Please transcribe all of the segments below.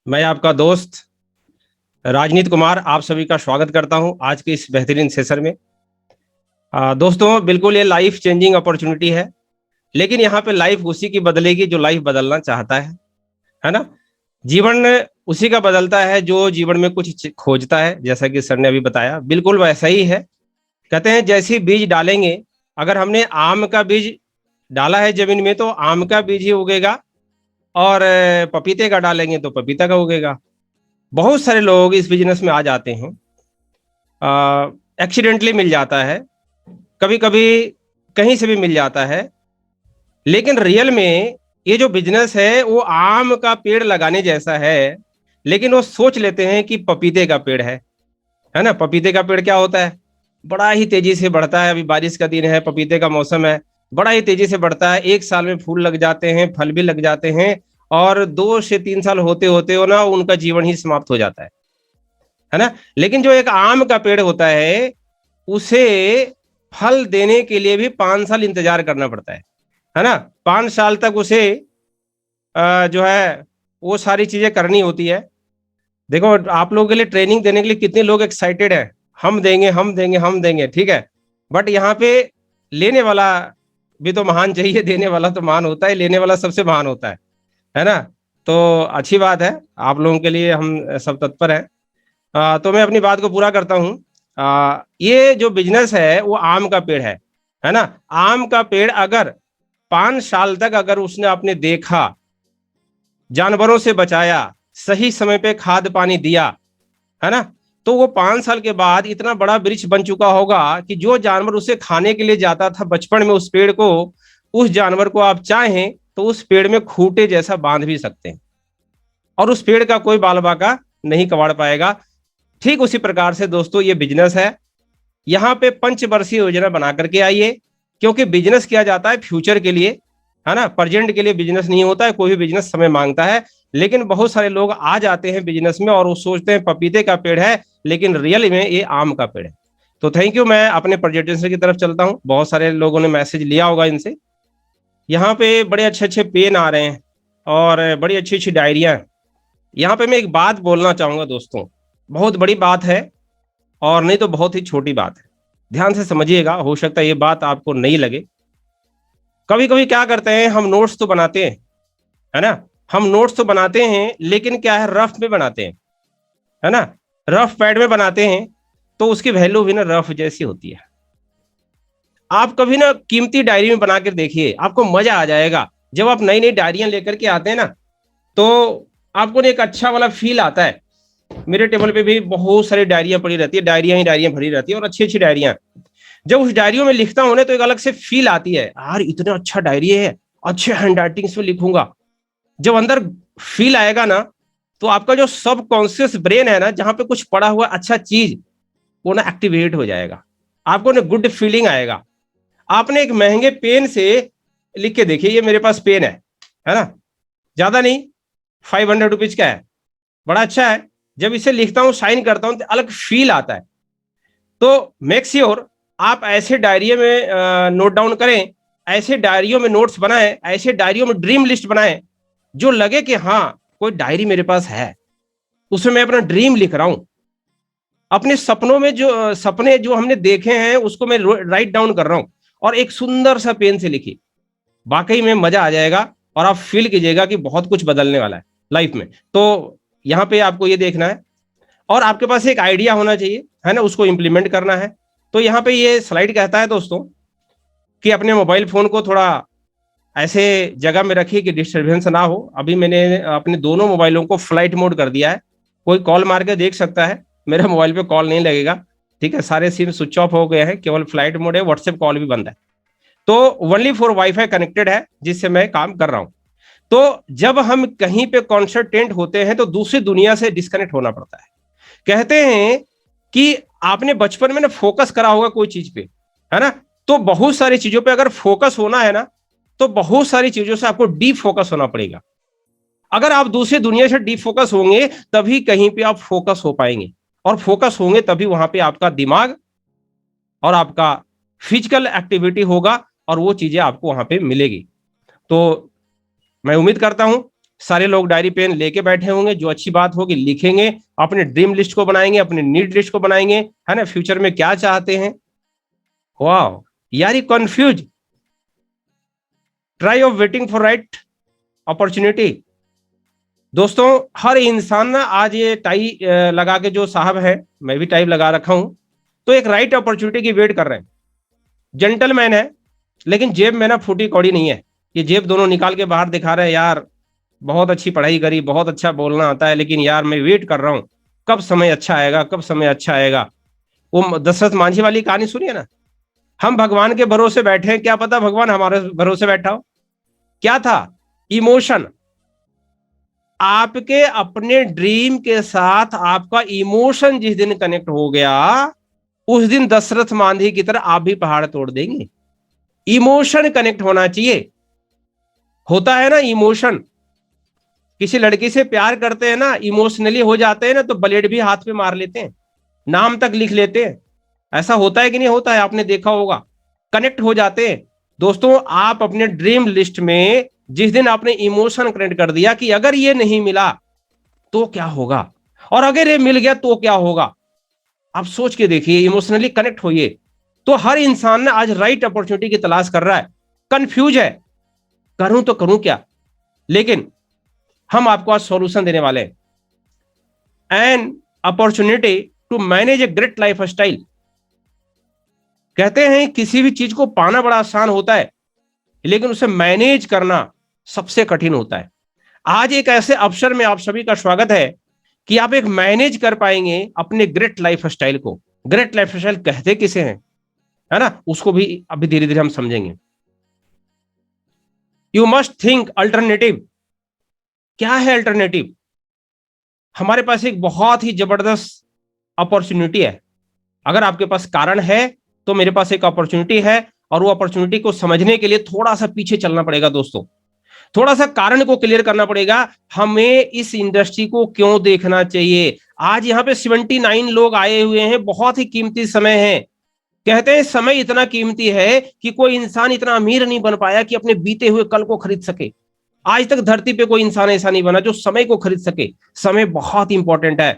मैं आपका दोस्त राजनीत कुमार आप सभी का स्वागत करता हूं आज के इस बेहतरीन सेशन में। दोस्तों, बिल्कुल ये लाइफ चेंजिंग अपॉर्चुनिटी है। लेकिन यहाँ पे लाइफ उसी की बदलेगी जो लाइफ बदलना चाहता है ना। जीवन उसी का बदलता है जो जीवन में कुछ खोजता है, जैसा कि सर ने अभी बताया, बिल्कुल वैसा ही है। कहते हैं जैसे बीज डालेंगे, अगर हमने आम का बीज डाला है जमीन में तो आम का बीज ही उगेगा, और पपीते का डालेंगे तो पपीता का उगेगा। बहुत सारे लोग इस बिजनेस में आ जाते हैं, एक्सीडेंटली मिल जाता है, कभी कभी कहीं से भी मिल जाता है। लेकिन रियल में ये जो बिजनेस है वो आम का पेड़ लगाने जैसा है। लेकिन वो सोच लेते हैं कि पपीते का पेड़ है ना। पपीते का पेड़ क्या होता है? बड़ा ही तेजी से बढ़ता है। अभी बारिश का दिन है, पपीते का मौसम है, बड़ा ही तेजी से बढ़ता है। एक साल में फूल लग जाते हैं, फल भी लग जाते हैं, और 2 से 3 साल होते होते हो ना उनका जीवन ही समाप्त हो जाता है ना। लेकिन जो एक आम का पेड़ होता है उसे फल देने के लिए भी 5 साल इंतजार करना पड़ता है ना। 5 साल तक उसे जो है वो सारी चीजें करनी होती है। देखो, आप लोगों के लिए ट्रेनिंग देने के लिए कितने लोग एक्साइटेड हैं, हम देंगे हम देंगे हम देंगे, ठीक है। बट यहाँ पे लेने वाला भी तो महान चाहिए, देने वाला तो महान होता है, लेने वाला सबसे महान होता है ना। तो अच्छी बात है, आप लोगों के लिए हम सब तत्पर हैं। तो मैं अपनी बात को पूरा करता हूँ। ये जो बिजनेस है वो आम का पेड़ है ना। आम का पेड़ अगर 5 साल तक अगर उसने आपने देखा, जानवरों से बचाया, सही समय पे खाद पानी दिया, है ना, तो वो 5 साल के बाद इतना बड़ा वृक्ष बन चुका होगा कि जो जानवर उसे खाने के लिए जाता था बचपन में उस पेड़ को, उस जानवर को आप चाहें तो उस पेड़ में खूंटे जैसा बांध भी सकते हैं, और उस पेड़ का कोई बाल बाका नहीं कबाड़ पाएगा। ठीक उसी प्रकार से दोस्तों ये बिजनेस है। यहाँ पे पंचवर्षीय योजना बना करके आइए, क्योंकि बिजनेस किया जाता है फ्यूचर के लिए, है ना। प्रेजेंट के लिए बिजनेस नहीं होता है, कोई भी बिजनेस समय मांगता है। लेकिन बहुत सारे लोग आ जाते हैं बिजनेस में और वो सोचते हैं पपीते का पेड़ है, लेकिन रियल में ये आम का पेड़ है। तो थैंक यू। मैं अपने प्रेजेंटेशन की तरफ चलता हूँ। बहुत सारे लोगों ने मैसेज लिया होगा इनसे। यहाँ पे बड़े अच्छे अच्छे पेन आ रहे हैं और बड़ी अच्छी अच्छी डायरिया हैं। यहाँ पे मैं एक बात बोलना चाहूंगा दोस्तों, बहुत बड़ी बात है और नहीं तो बहुत ही छोटी बात है। ध्यान से समझिएगा, हो सकता है ये बात आपको नहीं लगे। कभी कभी क्या करते हैं, हम नोट्स तो बनाते हैं, है ना। हम नोट्स तो बनाते हैं, लेकिन क्या है, रफ में बनाते हैं, है ना। रफ पैड में बनाते हैं तो उसकी वैल्यू भी ना रफ जैसी होती है। आप कभी ना कीमती डायरी में बना कर देखिए, आपको मजा आ जाएगा। जब आप नई नई डायरियां लेकर के आते हैं ना, तो आपको ना एक अच्छा वाला फील आता है। मेरे टेबल पे भी बहुत सारी डायरियां पड़ी रहती है, डायरियां ही डायरियां भरी रहती है, और अच्छी अच्छी डायरियां। जब उस डायरियों में लिखता हूं ना तो एक अलग से फील आती है, यार इतना अच्छा डायरी है, अच्छे हैंड राइटिंग में लिखूंगा। जब अंदर फील आएगा ना, तो आपका जो सब कॉन्शियस ब्रेन है ना, जहां पे कुछ पड़ा हुआ अच्छा चीज, वो ना एक्टिवेट हो जाएगा। आपको ना गुड फीलिंग आएगा। आपने एक महंगे पेन से लिख के देखिए, ये मेरे पास पेन है ना, ज्यादा नहीं, 500 रुपीज का है, बड़ा अच्छा है। जब इसे लिखता हूं, साइन करता हूं, तो अलग फील आता है। तो मेक श्योर आप ऐसे डायरी में नोट डाउन करें, ऐसे डायरियों में नोट्स बनाएं, ऐसे डायरियों में ड्रीम लिस्ट बनाएं, जो लगे कि हाँ कोई डायरी मेरे पास है, उसमें मैं अपना ड्रीम लिख रहा हूं। अपने सपनों में जो सपने जो हमने देखे हैं उसको मैं राइट डाउन कर रहा हूं, और एक सुंदर सा पेन से लिखिए। वाकई में मजा आ जाएगा और आप फील कीजिएगा कि बहुत कुछ बदलने वाला है लाइफ में। तो यहाँ पे आपको ये देखना है, और आपके पास एक आइडिया होना चाहिए, है ना, उसको इंप्लीमेंट करना है। तो यहाँ पे ये स्लाइड कहता है दोस्तों कि अपने मोबाइल फोन को थोड़ा ऐसे जगह में रखिए कि डिस्टरबेंस ना हो। अभी मैंने अपने दोनों मोबाइलों को फ्लाइट मोड कर दिया है। कोई कॉल मार के देख सकता है, मेरे मोबाइल पे कॉल नहीं लगेगा, ठीक है। सारे सिम स्विच ऑफ हो गए हैं, केवल फ्लाइट मोड है, व्हाट्सएप कॉल भी बंद है। तो ओनली फॉर वाईफाई कनेक्टेड है जिससे मैं काम कर रहा हूं। तो जब हम कहीं पे कॉन्सर्टेंट होते हैं तो दूसरी दुनिया से डिस्कनेक्ट होना पड़ता है। कहते हैं कि आपने बचपन में ना फोकस करा होगा कोई चीज पे, है ना। तो बहुत सारी चीजों पे अगर फोकस होना है ना, तो बहुत सारी चीजों से आपको डीप फोकस होना पड़ेगा। अगर आप दूसरी दुनिया से डीप फोकस होंगे तभी कहीं पे आप फोकस हो पाएंगे, और फोकस होंगे तभी वहां पे आपका दिमाग और आपका फिजिकल एक्टिविटी होगा, और वो चीजें आपको वहां पे मिलेगी। तो मैं उम्मीद करता हूं सारे लोग डायरी पेन लेके बैठे होंगे, जो अच्छी बात होगी लिखेंगे, अपने ड्रीम लिस्ट को बनाएंगे, अपने नीड लिस्ट को बनाएंगे, है ना, फ्यूचर में क्या चाहते हैं। वाह यार, ये confuse, try of waiting for right opportunity. दोस्तों हर इंसान ना, आज ये टाई लगा के जो साहब है, मैं भी टाई लगा रखा हूं, तो एक राइट अपॉर्चुनिटी की वेट कर रहे हैं। जेंटलमैन है, लेकिन जेब में ना फूटी कौड़ी नहीं है। ये जेब दोनों निकाल के बाहर दिखा रहे हैं, यार बहुत अच्छी पढ़ाई करी, बहुत अच्छा बोलना आता है, लेकिन यार मैं वेट कर रहा हूं, कब समय अच्छा आएगा, कब समय अच्छा आएगा। वो दशरथ मांझी वाली कहानी सुनिए ना, हम भगवान के भरोसे बैठे हैं, क्या पता भगवान हमारे भरोसे बैठा हो। क्या था? इमोशन। आपके अपने ड्रीम के साथ आपका इमोशन जिस दिन कनेक्ट हो गया, उस दिन दशरथ मांझी की तरह आप भी पहाड़ तोड़ देंगे। इमोशन कनेक्ट होना चाहिए। होता है ना इमोशन, किसी लड़की से प्यार करते हैं ना, इमोशनली हो जाते हैं ना, तो ब्लेड भी हाथ पे मार लेते हैं, नाम तक लिख लेते हैं। ऐसा होता है कि नहीं होता है? आपने देखा होगा, कनेक्ट हो जाते हैं। दोस्तों आप अपने ड्रीम लिस्ट में जिस दिन आपने इमोशन कनेक्ट कर दिया कि अगर ये नहीं मिला तो क्या होगा, और अगर ये मिल गया तो क्या होगा, आप सोच के देखिए, इमोशनली कनेक्ट होइए। तो हर इंसान ना आज राइट अपॉर्चुनिटी की तलाश कर रहा है, कंफ्यूज है, करूं तो करूं क्या। लेकिन हम आपको आज सॉल्यूशन देने वाले हैं। An opportunity to manage a great life style. कहते हैं किसी भी चीज को पाना बड़ा आसान होता है, लेकिन उसे मैनेज करना सबसे कठिन होता है। आज एक ऐसे अवसर में आप सभी का स्वागत है कि आप एक मैनेज कर पाएंगे अपने ग्रेट लाइफ स्टाइल को। ग्रेट लाइफ स्टाइल कहते किसे हैं, है ना, उसको भी अभी धीरे धीरे हम समझेंगे। You must think alternative. क्या है अल्टरनेटिव? हमारे पास एक बहुत ही जबरदस्त अपॉर्चुनिटी है। अगर आपके पास कारण है तो मेरे पास एक अपॉर्चुनिटी है, और वो अपॉर्चुनिटी को समझने के लिए थोड़ा सा पीछे चलना पड़ेगा दोस्तों। थोड़ा सा कारण को क्लियर करना पड़ेगा, हमें इस इंडस्ट्री को क्यों देखना चाहिए। आज यहाँ पे 79 लोग आए हुए हैं, बहुत ही कीमती समय है। कहते हैं समय इतना कीमती है कि कोई इंसान इतना अमीर नहीं बन पाया कि अपने बीते हुए कल को खरीद सके। आज तक धरती पे कोई इंसान ऐसा नहीं बना जो समय को खरीद सके। समय बहुत इंपॉर्टेंट है।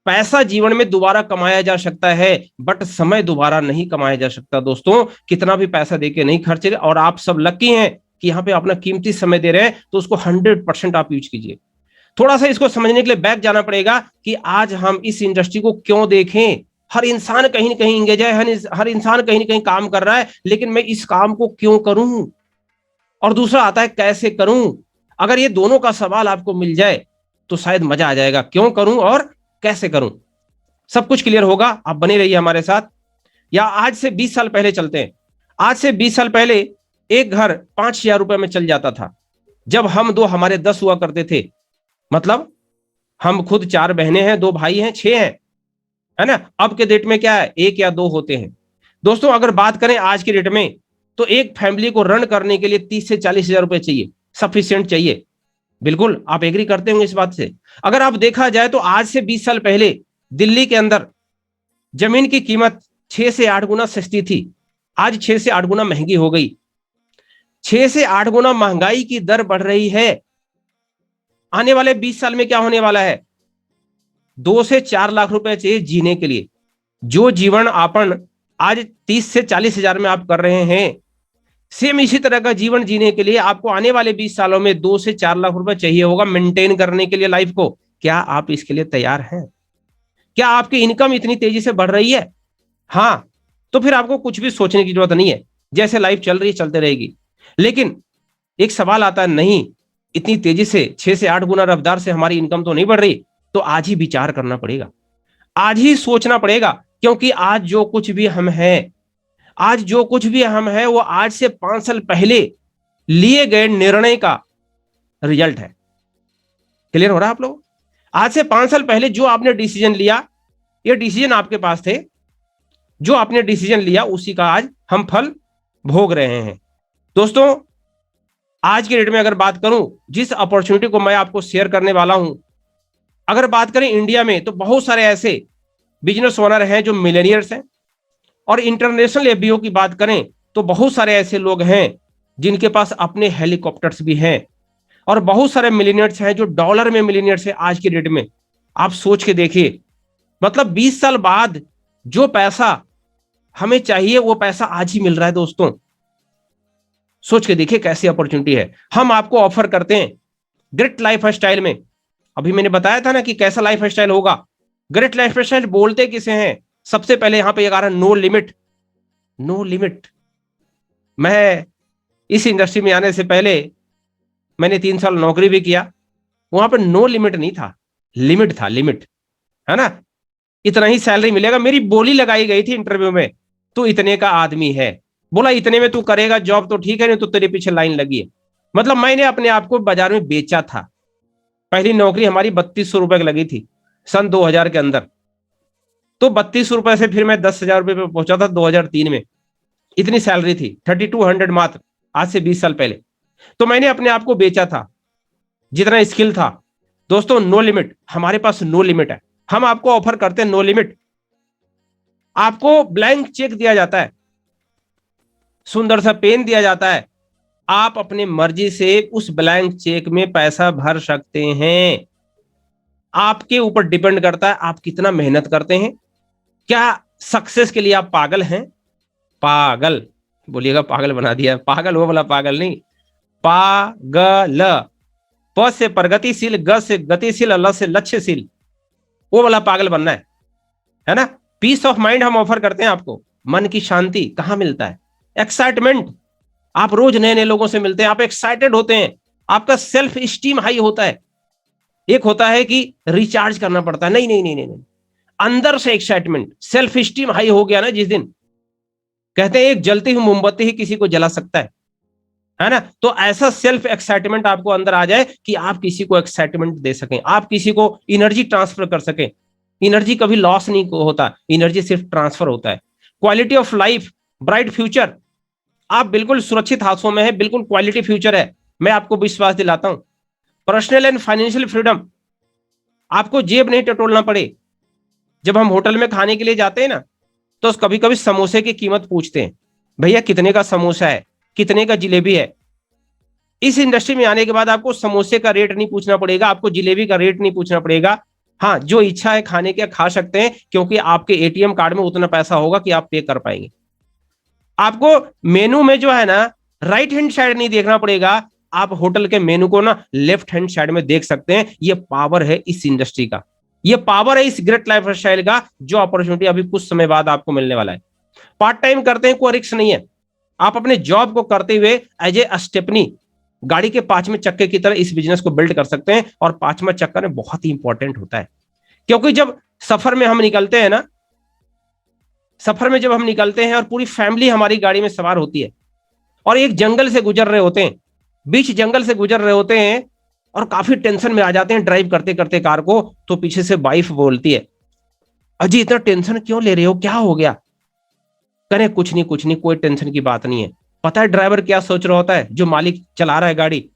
पैसा जीवन में दोबारा कमाया जा सकता है, बट समय दोबारा नहीं कमाया जा सकता दोस्तों। कितना भी पैसा देके नहीं खर्चे, और आप सब लकी हैं कि यहाँ पे अपना कीमती समय दे रहे हैं, तो उसको 100% आप यूज कीजिए। थोड़ा सा इसको समझने के लिए बैक जाना पड़ेगा कि आज हम इस इंडस्ट्री को क्यों देखें। हर इंसान कहीं ना कहीं इंगेज है, हर इंसान कहीं ना कहीं काम कर रहा है, लेकिन मैं इस काम को क्यों करूं, और दूसरा आता है कैसे करूं। अगर ये दोनों का सवाल आपको मिल जाए तो शायद मजा आ जाएगा, क्यों करूं और कैसे करूं, सब कुछ क्लियर होगा। आप बने रहिए हमारे साथ। या आज से 20 साल पहले चलते हैं। आज से 20 साल पहले एक घर 5,000 रुपए में चल जाता था। जब हम दो, हमारे 10 हुआ करते थे। मतलब हम खुद 4 बहनें हैं, 2 भाई हैं, 6 हैं, है ना। अब के डेट में क्या है, 1 या 2 होते हैं। दोस्तों अगर बात करें आज के डेट में, तो एक फैमिली को रन करने के लिए 30 से 40 हजार रुपए चाहिए, सफिशियंट चाहिए। बिल्कुल आप एग्री करते होंगे इस बात से। अगर आप देखा जाए तो आज से 20 साल पहले दिल्ली के अंदर जमीन की कीमत 6 से 8 गुना सस्ती थी, आज 6 से 8 गुना महंगी हो गई। 6 से 8 गुना महंगाई की दर बढ़ रही है। आने वाले 20 साल में क्या होने वाला है, 2 से 4 लाख रुपए चाहिए जीने के लिए। जो जीवन आपन आज 30 से 40 हजार में आप कर रहे हैं, सेम इसी तरह का जीवन जीने के लिए आपको आने वाले 20 सालों में 2 से 4 लाख रुपए चाहिए होगा मेंटेन करने के लिए लाइफ को। क्या आप इसके लिए तैयार हैं? क्या आपकी इनकम इतनी तेजी से बढ़ रही है? हाँ, तो फिर आपको कुछ भी सोचने की जरूरत नहीं है, जैसे लाइफ चल रही चलते रहेगी। लेकिन एक सवाल आता है, नहीं इतनी तेजी से 6 से 8 गुना रफ्तार से हमारी इनकम तो नहीं बढ़ रही। तो आज ही विचार करना पड़ेगा, आज ही सोचना पड़ेगा, क्योंकि आज जो कुछ भी हम हैं, आज जो कुछ भी हम हैं, वो आज से 5 साल पहले लिए गए निर्णय का रिजल्ट है। क्लियर हो रहा है आप लोग? आज से 5 साल पहले जो आपने डिसीजन लिया, ये डिसीजन आपके पास थे, जो आपने डिसीजन लिया उसी का आज हम फल भोग रहे हैं। दोस्तों आज के डेट में अगर बात करूं, जिस अपॉर्चुनिटी को मैं आपको शेयर करने वाला हूं, अगर बात करें इंडिया में, तो बहुत सारे ऐसे बिजनेस ओनर हैं जो मिलेनियर्स हैं, और इंटरनेशनल एफबीओ की बात करें तो बहुत सारे ऐसे लोग हैं जिनके पास अपने हेलीकॉप्टर्स भी हैं। और बहुत सारे मिलियनियर्स हैं जो डॉलर में मिलियनियर्स है आज की डेट में। आप सोच के देखिए, मतलब 20 साल बाद जो पैसा हमें चाहिए वो पैसा आज ही मिल रहा है दोस्तों। सोच के देखिए कैसी अपॉर्चुनिटी है। हम आपको ऑफर करते हैं ग्रेट लाइफ स्टाइल में, अभी मैंने बताया था ना कि कैसा लाइफ स्टाइल होगा। ग्रेट लाइफ स्टाइल बोलते किसे हैं? सबसे पहले यहां पे आ रहा है नो लिमिट। No limit. मैं इस इंडस्ट्री में आने से पहले मैंने 3 साल नौकरी भी किया, वहां पर नो लिमिट नहीं था, लिमिट था, लिमिट, है ना। इतना ही सैलरी मिलेगा, मेरी बोली लगाई गई थी इंटरव्यू में, तू इतने का आदमी है, बोला इतने में तू करेगा जॉब तो ठीक है, नहीं तो तेरे पीछे लाइन लगी है। मतलब मैंने अपने आप को बाजार में बेचा था। पहली नौकरी हमारी 3200 रुपए की लगी थी सन 2000 के अंदर। तो 3200 रुपए से फिर मैं 10,000 रुपए पे पहुंचा था 2003 में। इतनी सैलरी थी, 3200 मात्र, आज से 20 साल पहले। तो मैंने अपने आप को बेचा था, जितना स्किल था। दोस्तों नो लिमिट, हमारे पास नो लिमिट है। हम आपको ऑफर करते हैं नो लिमिट। आपको ब्लैंक चेक दिया जाता है, सुंदर सा पेन दिया जाता है, आप अपनी मर्जी से उस ब्लैंक चेक में पैसा भर सकते हैं। आपके ऊपर डिपेंड करता है आप कितना मेहनत करते हैं। क्या सक्सेस के लिए आप पागल हैं? पागल बोलिएगा, पागल बना दिया। पागल वो वाला पागल नहीं, पागल। प से प्रगतिशील, ग से गतिशील, ल से लक्ष्यशील, वो वाला पागल बनना है ना। पीस ऑफ माइंड हम ऑफर करते हैं आपको। मन की शांति कहां मिलता है? एक्साइटमेंट। आप रोज नए नए लोगों से मिलते हैं, आप एक्साइटेड होते हैं, आपका सेल्फ स्टीम हाई होता है। एक होता है कि रिचार्ज करना पड़ता है, नहीं नहीं नहीं नहीं, नहीं। अंदर से एक्साइटमेंट, सेल्फ स्टीम हाई हो गया ना जिस दिन, कहते हैं एक जलती हुई मोमबत्ती ही किसी को जला सकता है ना। तो ऐसा सेल्फ एक्साइटमेंट आपको अंदर आ जाए कि आप किसी को एक्साइटमेंट दे सकें, आप किसी को एनर्जी ट्रांसफर कर सकें। एनर्जी कभी लॉस नहीं होता, एनर्जी सिर्फ ट्रांसफर होता है। Quality of life, bright future, आप बिल्कुल सुरक्षित हाथों में है, बिल्कुल क्वालिटी फ्यूचर है, मैं आपको विश्वास दिलाता हूं। पर्सनल एंड फाइनेंशियल फ्रीडम, आपको जेब नहीं टटोलना पड़े। जब हम होटल में खाने के लिए जाते हैं ना, तो कभी कभी समोसे की कीमत पूछते हैं, भैया कितने का समोसा है, कितने का जिलेबी है। इस इंडस्ट्री में आने के बाद आपको समोसे का रेट नहीं पूछना पड़ेगा, आपको जिलेबी का रेट नहीं पूछना पड़ेगा। हाँ, जो इच्छा है खाने के खा सकते हैं, क्योंकि आपके एटीएम कार्ड में उतना पैसा होगा कि आप पे कर पाएंगे। आपको मेनू में जो है ना, राइट हैंड साइड नहीं देखना पड़ेगा, आप होटल के मेनू को ना लेफ्ट हैंड साइड में देख सकते हैं। ये पावर है इस इंडस्ट्री का, ये पावर है इस ग्रेट लाइफ स्टाइल का, जो अपॉर्चुनिटी अभी कुछ समय बाद आपको मिलने वाला है। पार्ट टाइम करते हैं, कोई रिस्क नहीं है। आप अपने जॉब को करते हुए एज ए स्टेपनी, गाड़ी के 5वें चक्के की तरह इस बिजनेस को बिल्ड कर सकते हैं। और 5वां चक्का में बहुत ही इंपॉर्टेंट होता है, क्योंकि जब सफर में हम निकलते हैं ना, सफर में जब हम निकलते हैं और पूरी फैमिली हमारी गाड़ी में सवार होती है, और एक जंगल से गुजर रहे होते हैं, बीच जंगल से गुजर रहे होते हैं, और काफी टेंशन में आ जाते हैं ड्राइव करते करते कार को, तो पीछे से वाइफ बोलती है, अजी इतना टेंशन क्यों ले रहे हो, क्या हो गया? करें कुछ नहीं कुछ नहीं, कोई टेंशन की बात नहीं है। पता है ड्राइवर क्या सोच रहा होता है, जो मालिक चला रहा है गाड़ी?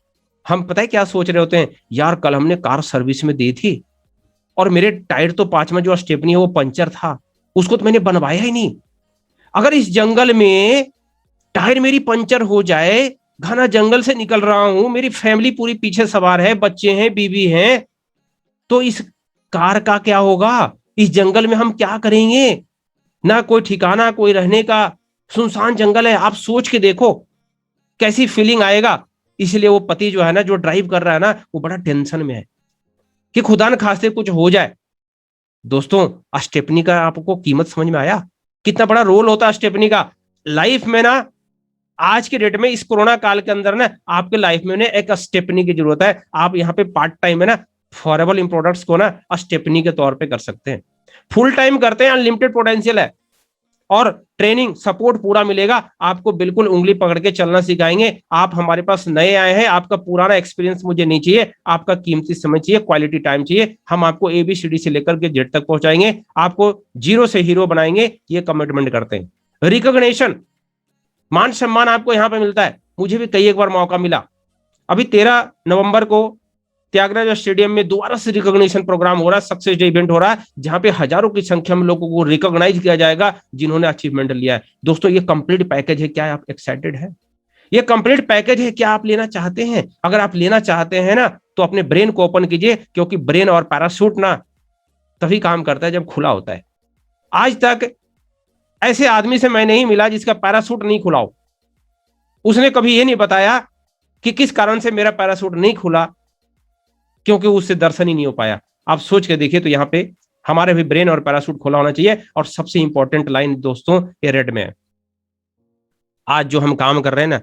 हम पता है क्या सोच रहे होते हैं, यार कल हमने कार सर्विस में दी थी, और मेरे टायर तो 5वां जो स्टेपनी है वो पंचर था, उसको तो मैंने बनवाया ही नहीं। अगर इस जंगल में टायर मेरी पंचर हो जाए, घना जंगल से निकल रहा हूं, मेरी फैमिली पूरी पीछे सवार है, बच्चे हैं, बीवी हैं, तो इस कार का क्या होगा? इस जंगल में हम क्या करेंगे? ना कोई ठिकाना, कोई रहने का, सुनसान जंगल है। आप सोच के देखो कैसी फीलिंग आएगा। इसलिए वो पति जो है ना, जो ड्राइव कर रहा है ना, वो बड़ा टेंशन में है कि खुदा न खास्ते कुछ हो जाए। दोस्तों स्टेपनी का आपको कीमत समझ में आया? कितना बड़ा रोल होता है स्टेपनी का लाइफ में ना। आज के डेट में इस कोरोना काल के अंदर ना, आपके लाइफ में ना एक स्टेपनी की जरूरत है। आप यहाँ पे पार्ट टाइम है ना, फॉरेबल इन प्रोडक्ट्स को ना स्टेपनी के तौर पे कर सकते हैं। फुल टाइम करते हैं, अनलिमिटेड पोटेंशियल है, और ट्रेनिंग सपोर्ट पूरा मिलेगा आपको, बिल्कुल उंगली पकड़ के चलना सिखाएंगे। आप हमारे पास नए आए हैं, आपका पुराना एक्सपीरियंस मुझे नहीं चाहिए, आपका कीमती समय चाहिए, क्वालिटी टाइम चाहिए। हम आपको ABCD से लेकर के जेड तक पहुंचाएंगे, आपको जीरो से हीरो बनाएंगे, ये कमिटमेंट करते हैं। रिकॉग्निशन, मान सम्मान आपको यहाँ पे मिलता है। मुझे भी कई एक बार मौका मिला। अभी 13 नवंबर को त्यागराज स्टेडियम में दोबारा से रिकॉग्निशन प्रोग्राम हो रहा है, सक्सेस डे इवेंट हो रहा है, जहां पे हजारों की संख्या में लोगों को रिकॉग्नाइज किया जाएगा जिन्होंने अचीवमेंट लिया है। दोस्तों ये कंप्लीट पैकेज है, क्या आप एक्साइटेड है? ये कंप्लीट पैकेज है। क्या आप लेना चाहते हैं? अगर आप लेना चाहते हैं ना, तो अपने ब्रेन को ओपन कीजिए, क्योंकि ब्रेन और पैराशूट ना तभी काम करता है जब खुला होता है। आज तक ऐसे आदमी से मैं नहीं मिला जिसका पैराशूट नहीं खुला हो। उसने कभी ये नहीं बताया कि किस कारण से मेरा पैराशूट नहीं खुला, क्योंकि उससे दर्शन ही नहीं हो पाया। आप सोच के देखिए, तो यहाँ पे हमारे भी ब्रेन और पैराशूट खुला होना चाहिए। और सबसे इंपॉर्टेंट लाइन दोस्तों, ये रेड में है। आज जो हम काम कर रहे हैं ना,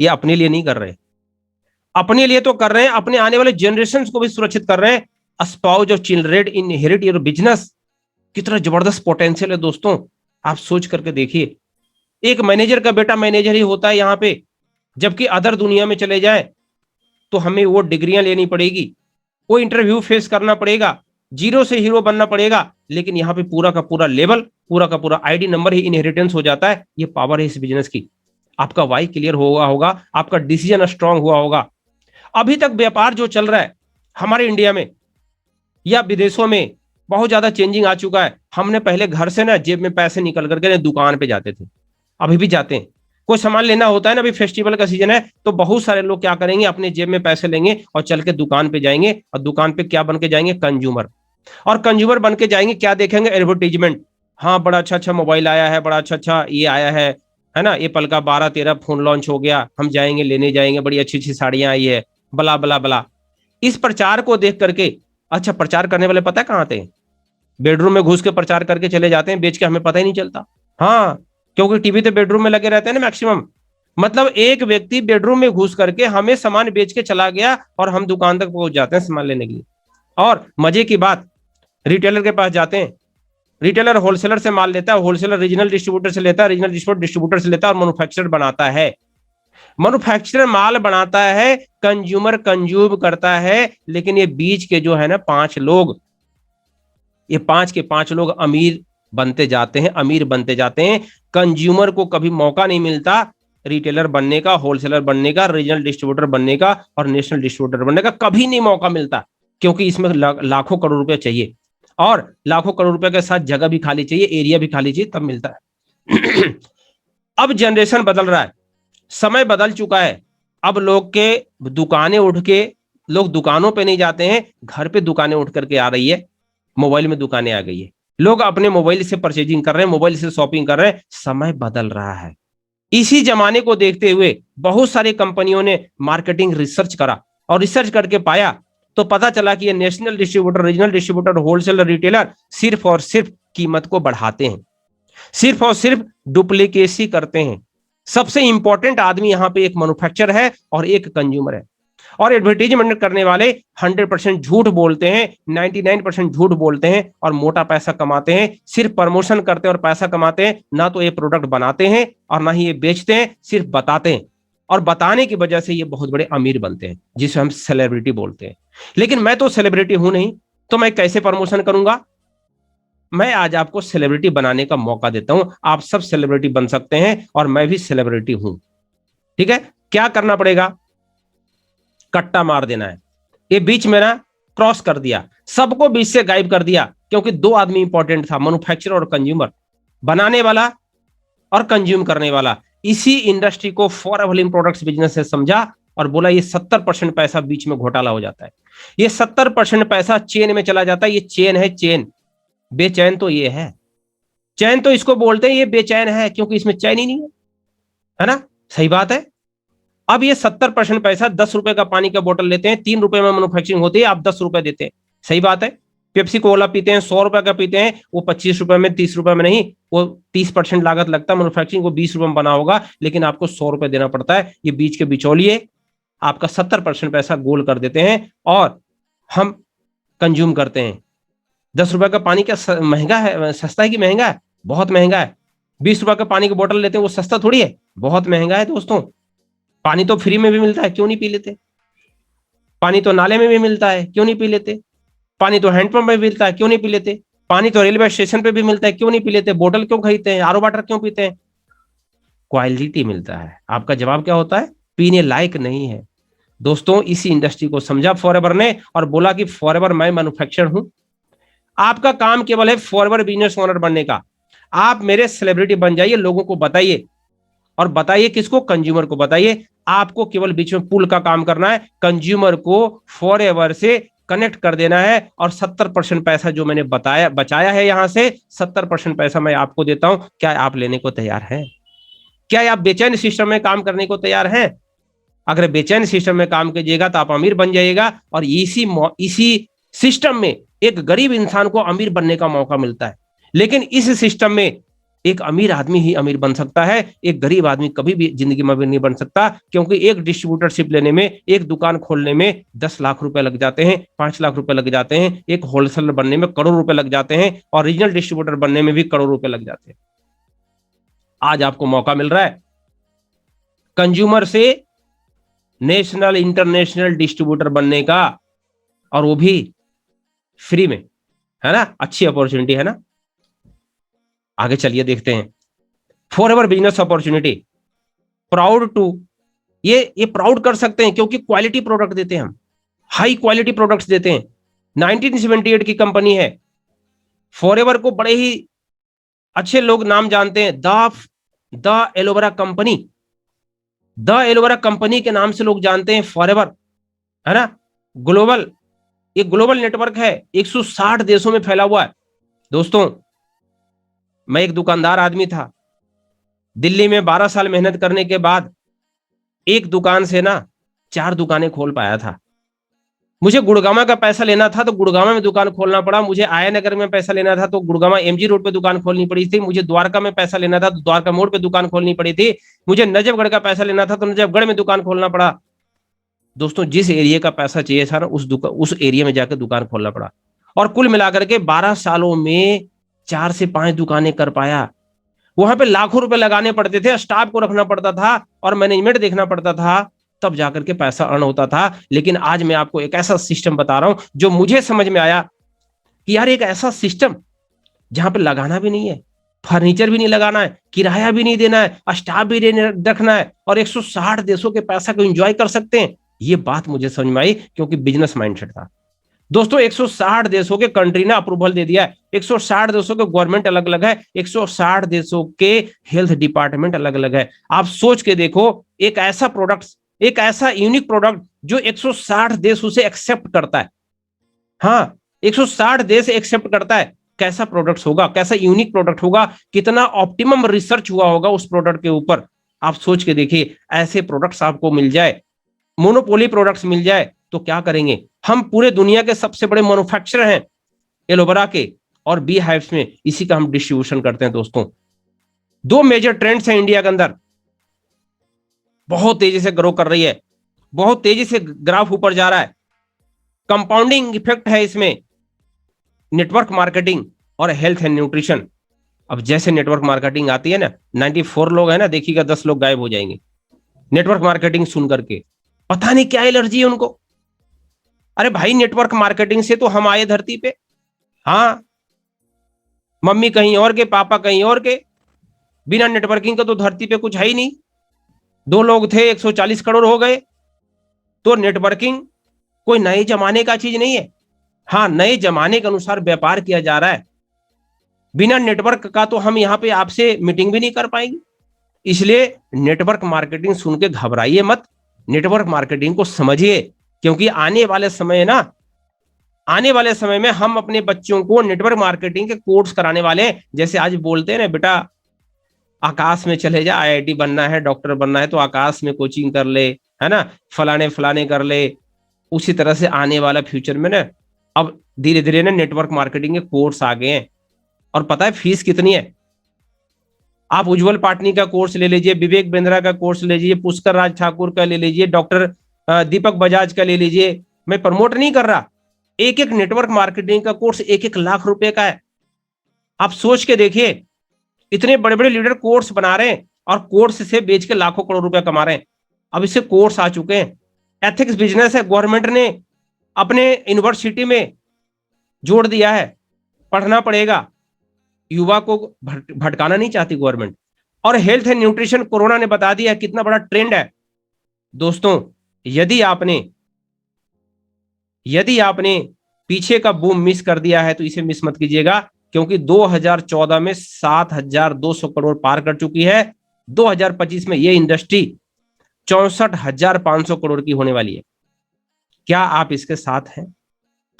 ये अपने लिए नहीं कर रहे, अपने लिए तो कर रहे हैं, अपने आने वाले जनरेशन को भी सुरक्षित कर रहे हैं। Spouse of children inherit your business, कितना जबरदस्त पोटेंशियल है दोस्तों। आप सोच करके देखिए, एक मैनेजर का बेटा मैनेजर ही होता है यहाँ पे, जबकि अदर दुनिया में चले जाए तो हमें वो डिग्रियां लेनी पड़ेगी, वो इंटरव्यू फेस करना पड़ेगा, जीरो से हीरो बनना पड़ेगा। लेकिन यहाँ पे पूरा का पूरा लेवल, पूरा का पूरा आईडी नंबर ही इनहेरिटेंस हो जाता है। ये पावर है इस बिजनेस की। आपका वाई क्लियर हुआ होगा, आपका डिसीजन स्ट्रांग हुआ होगा। अभी तक व्यापार जो चल रहा है हमारे इंडिया में या विदेशों में, बहुत ज्यादा चेंजिंग आ चुका है। हमने पहले घर से ना जेब में पैसे निकल करके दुकान पे जाते थे, अभी भी जाते हैं। कोई सामान लेना होता है ना, अभी फेस्टिवल का सीजन है, तो बहुत सारे लोग क्या करेंगे, अपने जेब में पैसे लेंगे और चल के दुकान पे जाएंगे। और दुकान पे क्या बन के जाएंगे? कंज्यूमर। और कंज्यूमर बन के जाएंगे, क्या देखेंगे? एडवर्टीजमेंट। हाँ, बड़ा अच्छा अच्छा मोबाइल आया है, बड़ा अच्छा अच्छा ये आया है ना, एप्पल का 12-13 फोन लॉन्च हो गया, हम जाएंगे लेने जाएंगे, बड़ी अच्छी अच्छी साड़ियां आई है, बला बला बला। इस प्रचार को देख करके, अच्छा प्रचार करने वाले पता है कहाँ आते हैं? बेडरूम में घुस के प्रचार करके चले जाते हैं, बेच के हमें पता ही नहीं चलता। हाँ, क्योंकि टीवी तो बेडरूम में लगे रहते हैं ना मैक्सिमम। मतलब एक व्यक्ति बेडरूम में घुस करके हमें सामान बेच के चला गया, और हम दुकान तक पहुंच जाते हैं सामान लेने के लिए। और मजे की बात, रिटेलर के पास जाते हैं, रिटेलर होलसेलर से माल लेता है, होलसेलर रीजनल डिस्ट्रीब्यूटर से लेता है, रीजनल डिस्ट्रीब्यूटर से लेता है, और मैन्युफैक्चरर बनाता है। मैन्युफैक्चरर माल बनाता है, कंज्यूमर कंज्यूम करता है। लेकिन ये बीच के जो है ना 5 लोग, ये 5 के 5 लोग अमीर बनते जाते हैं, अमीर बनते जाते हैं। कंज्यूमर को कभी मौका नहीं मिलता रिटेलर बनने का, होलसेलर बनने का, रीजनल डिस्ट्रीब्यूटर बनने का और नेशनल डिस्ट्रीब्यूटर बनने का, कभी नहीं मौका मिलता। क्योंकि इसमें लाखों करोड़ रुपए चाहिए, और लाखों करोड़ रुपए के साथ जगह भी खाली चाहिए, एरिया भी खाली चाहिए, तब मिलता है। अब जनरेशन बदल रहा है, समय बदल चुका है। अब लोग के दुकानें उठ के, लोग दुकानों पे नहीं जाते हैं, घर पे दुकानें उठ करके आ रही है, मोबाइल में दुकानें आ गई है, लोग अपने मोबाइल से परचेजिंग कर रहे हैं, मोबाइल से शॉपिंग कर रहे हैं। समय बदल रहा है। इसी जमाने को देखते हुए बहुत सारी कंपनियों ने मार्केटिंग रिसर्च करा, और रिसर्च करके पाया, तो पता चला कि ये national distributor, regional distributor, wholesaler, retailer सिर्फ और सिर्फ कीमत को बढ़ाते हैं, सिर्फ और सिर्फ डुप्लीकेसी करते हैं। सबसे इंपॉर्टेंट आदमी यहाँ पे एक मैन्युफैक्चरर है और एक कंज्यूमर है। और एडवर्टीजमेंट करने वाले 100% झूठ बोलते हैं, 99% झूठ बोलते हैं और मोटा पैसा कमाते हैं। सिर्फ प्रमोशन करते हैं और पैसा कमाते हैं, ना तो ये प्रोडक्ट बनाते हैं और ना ही ये बेचते हैं, सिर्फ बताते हैं। और बताने की वजह से ये बहुत बड़े अमीर बनते हैं, जिसे हम सेलिब्रिटी बोलते हैं। लेकिन मैं तो सेलिब्रिटी हूं नहीं, तो मैं कैसे प्रमोशन करूंगा? मैं आज आपको सेलिब्रिटी बनाने का मौका देता हूं। आप सब सेलिब्रिटी बन सकते हैं, और मैं भी सेलिब्रिटी हूं। ठीक है, क्या करना पड़ेगा? कट्टा मार देना है। ये बीच में ना क्रॉस कर दिया, सबको बीच से गायब कर दिया, क्योंकि 2 आदमी इंपॉर्टेंट था, मैन्युफैक्चरर और कंज्यूमर, बनाने वाला और कंज्यूम करने वाला। इसी इंडस्ट्री को फॉरएवर प्रोडक्ट्स बिजनेस से समझा और बोला ये 70% पैसा बीच में घोटाला हो जाता है, ये 70% पैसा चेन में चला जाता है। ये चेन है, चेन। बेचैन तो ये है, चैन तो इसको बोलते हैं, ये बेचैन है क्योंकि इसमें चैन ही नहीं है ना? सही बात है। अब ये 70% पैसा, 10 रुपए का पानी का बोतल लेते हैं, 3 रुपए में मैन्युफैक्चरिंग होती है, आप 10 रुपए देते हैं। सही बात है। पेप्सी कोला पीते हैं, 100 रुपए का पीते हैं, वो 25 रुपए में, 30 रुपए में नहीं, वो 30% लागत लगता है मैन्युफैक्चरिंग को, 20 रुपए में बना होगा, लेकिन आपको 100 रुपए देना पड़ता है। ये बीच के बिचौलिए आपका 70% पैसा गोल कर देते हैं, और हम कंज्यूम करते हैं। 10 रुपए का पानी क्या महंगा है, सस्ता है कि महंगा है? बहुत महंगा है। 20 रुपए का पानी की बोतल लेते हैं, वो सस्ता थोड़ी है, बहुत महंगा है दोस्तों। पानी तो फ्री में भी मिलता है, क्यों नहीं पी लेते? पानी तो नाले में भी मिलता है, क्यों नहीं पी लेते? पानी तो हैंडपंप में भी मिलता है, क्यों नहीं पी लेते? पानी तो रेलवे स्टेशन पे भी मिलता है, क्यों नहीं पी लेते? बोतल क्यों खरीदते हैं? आरओ वाटर क्यों पीते हैं? क्वालिटी मिलता है। आपका जवाब क्या होता है? पीने लायक नहीं है। दोस्तों, इसी इंडस्ट्री को समझा फॉरएवर ने, और बोला कि फॉरएवर मैं मैन्युफैक्चरर हूं। आपका काम केवल है फॉरएवर बिजनेस ओनर बनने का। आप मेरे सेलिब्रिटी बन जाइए, लोगों को बताइए और बताइए किसको? कंज्यूमर को। बताइए, आपको केवल बीच में पुल का काम करना है, कंज्यूमर को फॉरएवर से कनेक्ट कर देना है, और 70% पैसा जो मैंने बताया बचाया है यहां से, 70% पैसा मैं आपको देता हूं। क्या आप लेने को तैयार हैं? क्या आप बेचैन सिस्टम में काम करने को तैयार हैं? अगर बेचैन सिस्टम में काम कीजिएगा तो आप अमीर बन जाइएगा, और इसी सिस्टम में एक गरीब इंसान को अमीर बनने का मौका मिलता है। लेकिन इस सिस्टम में एक अमीर आदमी ही अमीर बन सकता है, एक गरीब आदमी कभी भी जिंदगी में अमीर नहीं बन सकता, क्योंकि एक डिस्ट्रीब्यूटरशिप लेने में, एक दुकान खोलने में 10 लाख रुपए लग जाते हैं, 5 लाख रुपए लग जाते हैं, एक होलसेलर बनने में करोड़ रुपए लग जाते हैं, और रीजनल डिस्ट्रीब्यूटर बनने में भी करोड़ रुपए लग जाते हैं। आज आपको मौका मिल रहा है कंज्यूमर से नेशनल इंटरनेशनल डिस्ट्रीब्यूटर बनने का, और वो भी फ्री में, है ना? अच्छी अपॉर्चुनिटी है ना? आगे चलिए देखते हैं। Forever business opportunity, proud to, ये प्राउड कर सकते हैं क्योंकि क्वालिटी प्रोडक्ट देते हैं हम, हाई क्वालिटी प्रोडक्ट्स देते हैं। 1978 की कंपनी है। फॉरएवर को बड़े ही अच्छे लोग नाम जानते हैं, the aloe vera company. The aloe vera company के नाम से लोग जानते हैं फॉरएवर, है ना? ग्लोबल, एक ग्लोबल नेटवर्क है, 160 देशों में फैला हुआ है। दोस्तों, मैं एक दुकानदार आदमी था। दिल्ली में 12 साल मेहनत करने के बाद एक दुकान से ना 4 दुकानें खोल पाया था। मुझे गुड़गामा का पैसा लेना था तो गुड़गामा में दुकान खोलना पड़ा। मुझे आया नगर में पैसा लेना था तो गुड़गामा एमजी रोड पे दुकान खोलनी पड़ी थी। मुझे द्वारका में पैसा लेना था तो द्वारका मोड़ पे दुकान खोलनी पड़ी थी। मुझे नजफगढ़ का पैसा लेना था तो नजफगढ़ में दुकान खोलना पड़ा। दोस्तों, जिस एरिया का पैसा चाहिए था ना, उस एरिया में जाकर दुकान खोलना पड़ा। और कुल मिलाकर के 12 सालों में 4 से 5 दुकानें कर पाया। वहां पे लाखों रुपए लगाने पड़ते थे, स्टाफ को रखना पड़ता था और मैनेजमेंट देखना पड़ता था, तब जाकर के पैसा अर्न होता था। लेकिन आज मैं आपको एक ऐसा सिस्टम बता रहा हूं जो मुझे समझ में आया कि यार, एक ऐसा सिस्टम जहां पे लगाना भी नहीं है, फर्नीचर भी नहीं लगाना है, किराया भी नहीं देना है, स्टाफ भी रखना है, और 160 देशों के पैसा को एंजॉय कर सकते हैं। ये बात मुझे समझ में आई क्योंकि बिजनेस माइंडसेट था। दोस्तों, 160 देशों के कंट्री ने अप्रूवल दे दिया है, 160 देशों के गवर्नमेंट अलग अलग है, 160 देशों के हेल्थ डिपार्टमेंट अलग अलग है। आप सोच के देखो, एक ऐसा प्रोडक्ट, एक ऐसा यूनिक प्रोडक्ट जो 160 देश उसे एक्सेप्ट करता है। हाँ, 160 देश एक्सेप्ट करता है। कैसा प्रोडक्ट होगा, कैसा यूनिक प्रोडक्ट होगा, कितना ऑप्टिमम रिसर्च हुआ होगा उस प्रोडक्ट के ऊपर। आप सोच के देखिए, ऐसे प्रोडक्ट्स आपको मिल जाए, मोनोपोली प्रोडक्ट्स मिल जाए तो क्या करेंगे? हम पूरे दुनिया के सबसे बड़े मैन्युफैक्चरर हैं एलोवेरा के, और बी हाइव्स में इसी का हम डिस्ट्रीब्यूशन करते हैं। दोस्तों, 2 मेजर ट्रेंड्स हैं इंडिया के अंदर, बहुत तेजी से ग्रो कर रही है, बहुत तेजी से ग्राफ ऊपर जा रहा है। कंपाउंडिंग इफेक्ट है इसमें, नेटवर्क मार्केटिंग और हेल्थ एंड न्यूट्रिशन। अब जैसे नेटवर्क मार्केटिंग आती है ना, 94 लोग है ना, देखिएगा 10 लोग गायब हो जाएंगे नेटवर्क मार्केटिंग सुन करके। पता नहीं क्या एलर्जी है उनको। अरे भाई, नेटवर्क मार्केटिंग से तो हम आए धरती पे। हाँ, मम्मी कहीं और के, पापा कहीं और के, बिना नेटवर्किंग का तो धरती पे कुछ है ही नहीं। 2 लोग थे, 140 करोड़ हो गए। तो नेटवर्किंग कोई नए जमाने का चीज नहीं है। हाँ, नए जमाने के अनुसार व्यापार किया जा रहा है। बिना नेटवर्क का तो हम यहाँ पे आपसे मीटिंग भी नहीं कर पाएंगे। इसलिए नेटवर्क मार्केटिंग सुन के घबराइए मत, नेटवर्क मार्केटिंग को समझिए, क्योंकि आने वाले समय में हम अपने बच्चों को नेटवर्क मार्केटिंग के कोर्स कराने वाले हैं। जैसे आज बोलते हैं ना, बेटा आकाश में चले जा, आईआईटी बनना है, डॉक्टर बनना है तो आकाश में कोचिंग कर ले, है ना, फलाने फलाने कर ले। उसी तरह से आने वाला फ्यूचर में ना, अब धीरे धीरे ना नेटवर्क मार्केटिंग के कोर्स आ गए हैं। और पता है फीस कितनी है? आप उज्जवल पाटनी का कोर्स ले लीजिए, विवेक बिंद्रा का कोर्स ले लीजिए, पुष्कर राज ठाकुर का ले लीजिए, डॉक्टर दीपक बजाज का ले लीजिए। मैं प्रमोट नहीं कर रहा, एक एक नेटवर्क मार्केटिंग का कोर्स 1-1 लाख रुपए का है। आप सोच के देखिए, इतने बड़े बड़े लीडर कोर्स बना रहे हैं और कोर्स से बेच के लाखों करोड़ रुपए कमा रहे हैं। अब इससे कोर्स आ चुके हैं। एथिक्स बिजनेस है, गवर्नमेंट ने अपने यूनिवर्सिटी में जोड़ दिया है, पढ़ना पड़ेगा। युवा को भटकाना नहीं चाहती गवर्नमेंट। और हेल्थ एंड न्यूट्रिशन, कोरोना ने बता दिया कितना बड़ा ट्रेंड है। दोस्तों, यदि आपने पीछे का बूम मिस कर दिया है तो इसे मिस मत कीजिएगा, क्योंकि 2014 में 7,200 करोड़ पार कर चुकी है। 2025 में ये इंडस्ट्री 64,500 करोड़ की होने वाली है। क्या आप इसके साथ हैं?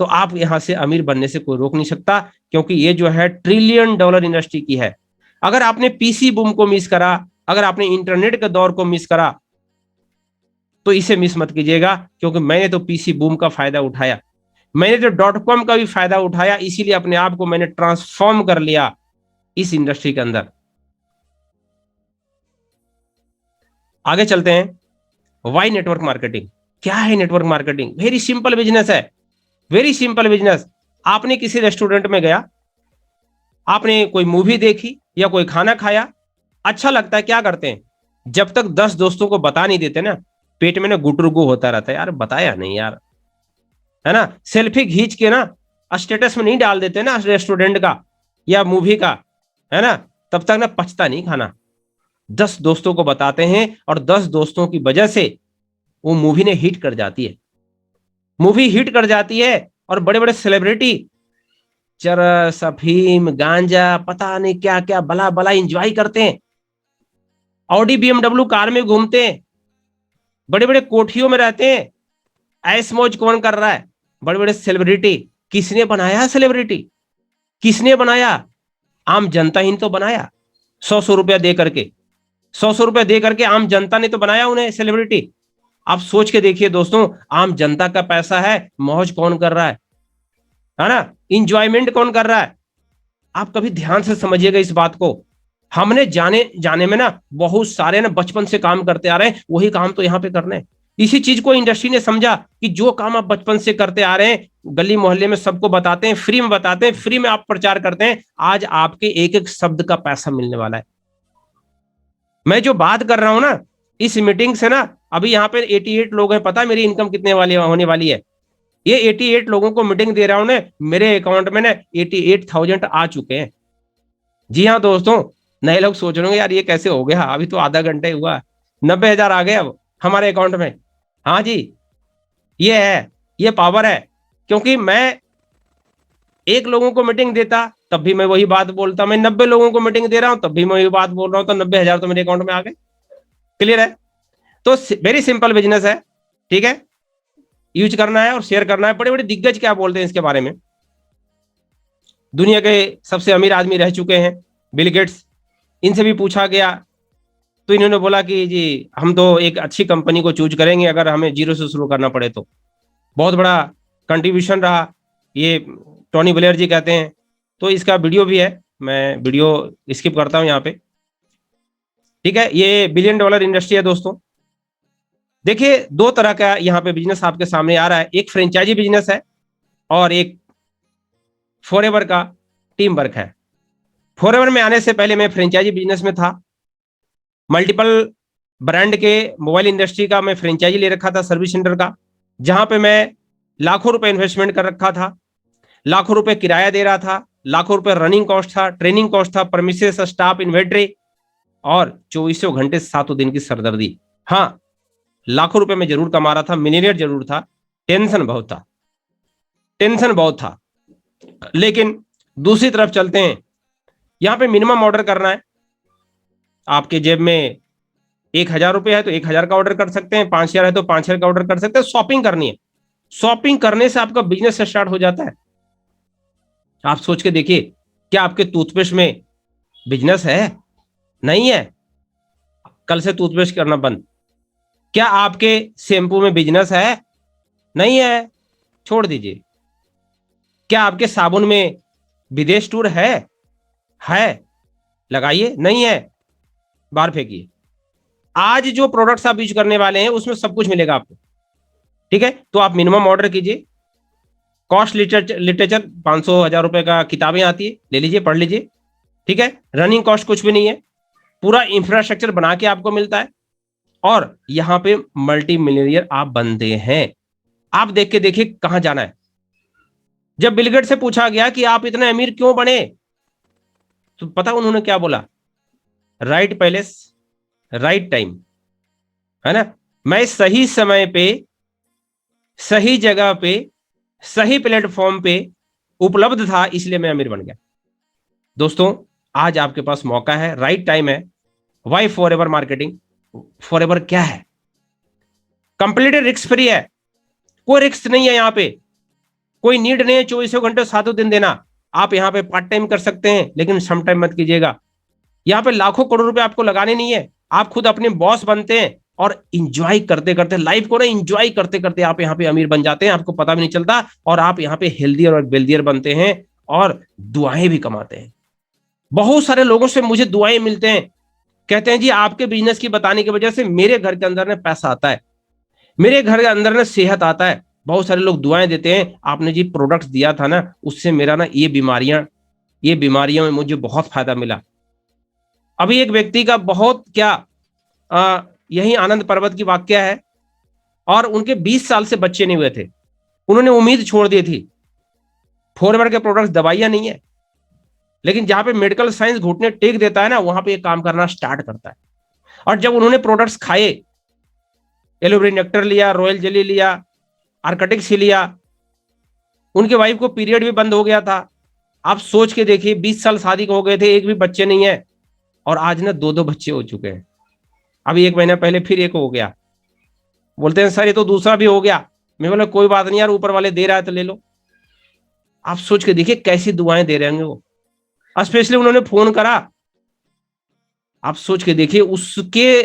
तो आप यहां से अमीर बनने से कोई रोक नहीं सकता, क्योंकि ये जो है ट्रिलियन डॉलर इंडस्ट्री की है। अगर आपने पीसी बूम को मिस करा, अगर आपने इंटरनेट के दौर को मिस करा, तो इसे मिस मत कीजिएगा, क्योंकि मैंने तो पीसी बूम का फायदा उठाया, मैंने तो डॉट कॉम का भी फायदा उठाया, इसीलिए अपने आप को मैंने ट्रांसफॉर्म कर लिया इस इंडस्ट्री के अंदर। आगे चलते हैं। Why network marketing? क्या है network marketing? Very simple business है, वेरी सिंपल बिजनेस। आपने किसी रेस्टोरेंट में गया, आपने कोई मूवी देखी या कोई खाना खाया, अच्छा लगता है, क्या करते हैं? जब तक 10 दोस्तों को बता नहीं देते ना, पेट में ना गुटरुगु होता रहता है, यार बताया नहीं यार, है ना। सेल्फी खींच के ना स्टेटस में नहीं डाल देते ना रेस्टोरेंट का या मूवी का, है ना, तब तक ना पचता नहीं खाना। 10 दोस्तों को बताते हैं और 10 दोस्तों की वजह से वो मूवी ने हिट कर जाती है, मूवी हिट कर जाती है। और बड़े बड़े सेलिब्रिटी चरस, अफीम, गांजा, पता नहीं क्या क्या बला बला इंजॉय करते हैं, ऑडी बीएमडब्ल्यू कार में घूमते हैं, बड़े बड़े कोठियों में रहते हैं। ऐश मौज कौन कर रहा है? बड़े बड़े सेलिब्रिटी। किसने बनाया सेलिब्रिटी? किसने बनाया? आम जनता ही तो बनाया। 100 रुपया दे करके, 100 रुपया दे करके आम जनता ने तो बनाया उन्हें सेलिब्रिटी। आप सोच के देखिए दोस्तों, आम जनता का पैसा है, मौज कौन कर रहा है ना, इंजॉयमेंट कौन कर रहा है? आप कभी ध्यान से समझिएगा इस बात को। हमने जाने जाने में ना बहुत सारे ना बचपन से काम करते आ रहे हैं, वही काम तो यहाँ पे करने हैं। इसी चीज को इंडस्ट्री ने समझा कि जो काम आप बचपन से करते आ रहे हैं, गली मोहल्ले में सबको बताते हैं, फ्री में बताते हैं, फ्री में आप प्रचार करते हैं, आज आपके एक एक शब्द का पैसा मिलने वाला है। मैं जो बात कर रहा हूं ना, इस मीटिंग से ना, अभी यहाँ पे 88 लोग हैं, पता है मेरी इनकम कितने वाली होने वाली है? ये 88 लोगों को मीटिंग दे रहा हूं ना, मेरे अकाउंट में ना 88,000 आ चुके हैं। जी हाँ दोस्तों, नए लोग सोच रहे होंगे यार ये कैसे हो गया, अभी तो आधा घंटे हुआ, 90,000 आ गए अब हमारे अकाउंट में। हाँ जी, ये है, ये पावर है। क्योंकि मैं एक लोगों को मीटिंग देता तब भी मैं वही बात बोलता, मैं 90 लोगों को मीटिंग दे रहा हूं तब भी मैं वही बात बोल रहा हूं, तो 90,000 तो मेरे अकाउंट में आ गए। क्लियर है? तो वेरी सिंपल बिजनेस है, ठीक है, यूज करना है और शेयर करना है। बड़े बड़े दिग्गज क्या बोलते हैं इसके बारे में? दुनिया के सबसे अमीर आदमी रह चुके हैं बिल गेट्स, इनसे भी पूछा गया तो इन्होंने बोला कि जी हम तो एक अच्छी कंपनी को चूज करेंगे अगर हमें जीरो से शुरू करना पड़े तो। बहुत बड़ा कंट्रीब्यूशन रहा ये, टोनी ब्लेयर जी कहते हैं। तो इसका वीडियो भी है, मैं वीडियो स्किप करता हूं यहाँ पे, ठीक है। ये बिलियन डॉलर इंडस्ट्री है दोस्तों। देखिए दो तरह का यहाँ पे बिजनेस आपके सामने आ रहा है, एक फ्रेंचाइजी बिजनेस है और एक फॉरएवर का टीम वर्क है। फॉरएवर में आने से पहले मैं फ्रेंचाइजी बिजनेस में था, मल्टीपल ब्रांड के मोबाइल इंडस्ट्री का मैं फ्रेंचाइजी ले रखा था, सर्विस सेंटर का, जहां पे मैं लाखों रुपए इन्वेस्टमेंट कर रखा था, लाखों रुपए किराया दे रहा था, लाखों रुपए रनिंग कॉस्ट था, ट्रेनिंग कॉस्ट था, परमिसेस, स्टाफ, इन्वेंट्री और 24 घंटे 7 दिन की सरदर्दी। हाँ, लाखों रुपए में जरूर कमा रहा था, मिलीनियर जरूर था, टेंशन बहुत था, टेंशन बहुत था। लेकिन दूसरी तरफ चलते हैं, यहां पे मिनिमम ऑर्डर करना है। आपके जेब में 1,000 रुपये है तो 1,000 का ऑर्डर कर सकते हैं, 5,000 है तो 5,000 का ऑर्डर कर सकते हैं। शॉपिंग करनी है, शॉपिंग करने से आपका बिजनेस स्टार्ट हो जाता है। आप सोच के देखिए, क्या आपके टूथपेस्ट में बिजनेस है? नहीं है, कल से टूथपेस्ट करना बंद। क्या आपके शैम्पू में बिजनेस है? नहीं है, छोड़ दीजिए। क्या आपके साबुन में विदेश टूर है, लगाइए, नहीं है, बाहर फेंकिए। आज जो प्रोडक्ट्स आप यूज करने वाले हैं उसमें सब कुछ मिलेगा आपको, ठीक है। तो आप मिनिमम ऑर्डर कीजिए। कॉस्ट लिटरेचर 500-1,000 रुपए का किताबें आती है, ले लीजिए, पढ़ लीजिए, ठीक है। रनिंग कॉस्ट कुछ भी नहीं है, पूरा इंफ्रास्ट्रक्चर बना के आपको मिलता है और यहां पे मल्टी मिलियनियर आप बनते हैं। आप देख के देखिए कहां जाना है। जब बिल गेट्स से पूछा गया कि आप इतने अमीर क्यों बने, तो पता उन्होंने क्या बोला? राइट पैलेस, राइट टाइम, है ना। मैं सही समय पे, सही जगह पे, सही प्लेटफॉर्म पे उपलब्ध था, इसलिए मैं अमीर बन गया। दोस्तों आज आपके पास मौका है, राइट टाइम है, वाई फॉरएवर मार्केटिंग? फॉरएवर क्या है? कंप्लीट रिस्क फ्री है, कोई रिस्क नहीं है यहाँ पे, कोई नीड नहीं है 24 घंटे 7 दिन देना। आप यहाँ पे पार्ट टाइम कर सकते हैं, लेकिन सम टाइम मत कीजिएगा। यहाँ पे लाखों करोड़ रुपए आपको लगाने नहीं है, आप खुद अपने बॉस बनते हैं और इंजॉय करते करते लाइफ को ना, इंजॉय करते करते आप यहाँ पे अमीर बन जाते हैं, आपको पता भी नहीं चलता, और आप यहाँ पे हेल्दियर और वेल्दियर बनते हैं और दुआएं भी कमाते हैं। बहुत सारे लोगों से मुझे दुआएं मिलते हैं, कहते हैं जी आपके बिजनेस की बताने की वजह से मेरे घर के अंदर ना पैसा आता है, मेरे घर के अंदर ना सेहत आता है। बहुत सारे लोग दुआएं देते हैं, आपने जी प्रोडक्ट्स दिया था ना, उससे मेरा ना ये बीमारियों में मुझे बहुत फायदा मिला। अभी एक व्यक्ति का बहुत क्या यही आनंद पर्वत की वाक्य है, और उनके 20 साल से बच्चे नहीं हुए थे, उन्होंने उम्मीद छोड़ दी थी। फॉरएवर के प्रोडक्ट्स दवाइयां नहीं है, लेकिन जहां पे मेडिकल साइंस घुटने टेक देता है ना, वहां पे काम करना स्टार्ट करता है। और जब उन्होंने प्रोडक्ट्स खाए, एलोवेरा नेक्टर लिया, रॉयल जेली लिया, आर्कटिक्स लिया, उनके वाइफ को पीरियड भी बंद हो गया था। आप सोच के देखिए, 20 साल शादी को हो गए थे, एक भी बच्चे नहीं है, और आज ना 2 बच्चे हो चुके हैं। अभी 1 महीना पहले फिर एक हो गया। बोलते हैं सर ये तो दूसरा भी हो गया। मैं बोला कोई बात नहीं यार, ऊपर वाले दे रहा है तो ले लो। आप सोच के देखिए कैसी दुआएं दे रहे होंगे वो। स्पेशली उन्होंने फोन करा, आप सोच के देखिए उसके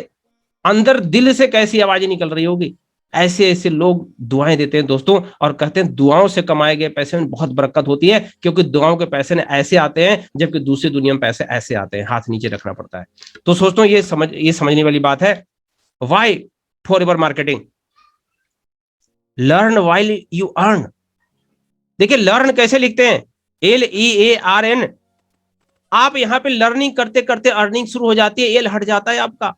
अंदर दिल से कैसी आवाजें निकल रही होगी। ऐसे ऐसे लोग दुआएं देते हैं दोस्तों, और कहते हैं दुआओं से कमाए गए पैसे में बहुत बरकत होती है, क्योंकि दुआओं के पैसे ने ऐसे आते हैं, जबकि दूसरी दुनिया में पैसे ऐसे आते हैं, हाथ नीचे रखना पड़ता है। तो दोस्तों ये समझने वाली बात है। Why forever marketing? Learn while you earn. देखिए लर्न कैसे लिखते हैं, LEARN। आप यहाँ पे लर्निंग करते करते अर्निंग शुरू हो जाती है, एल हट जाता है आपका।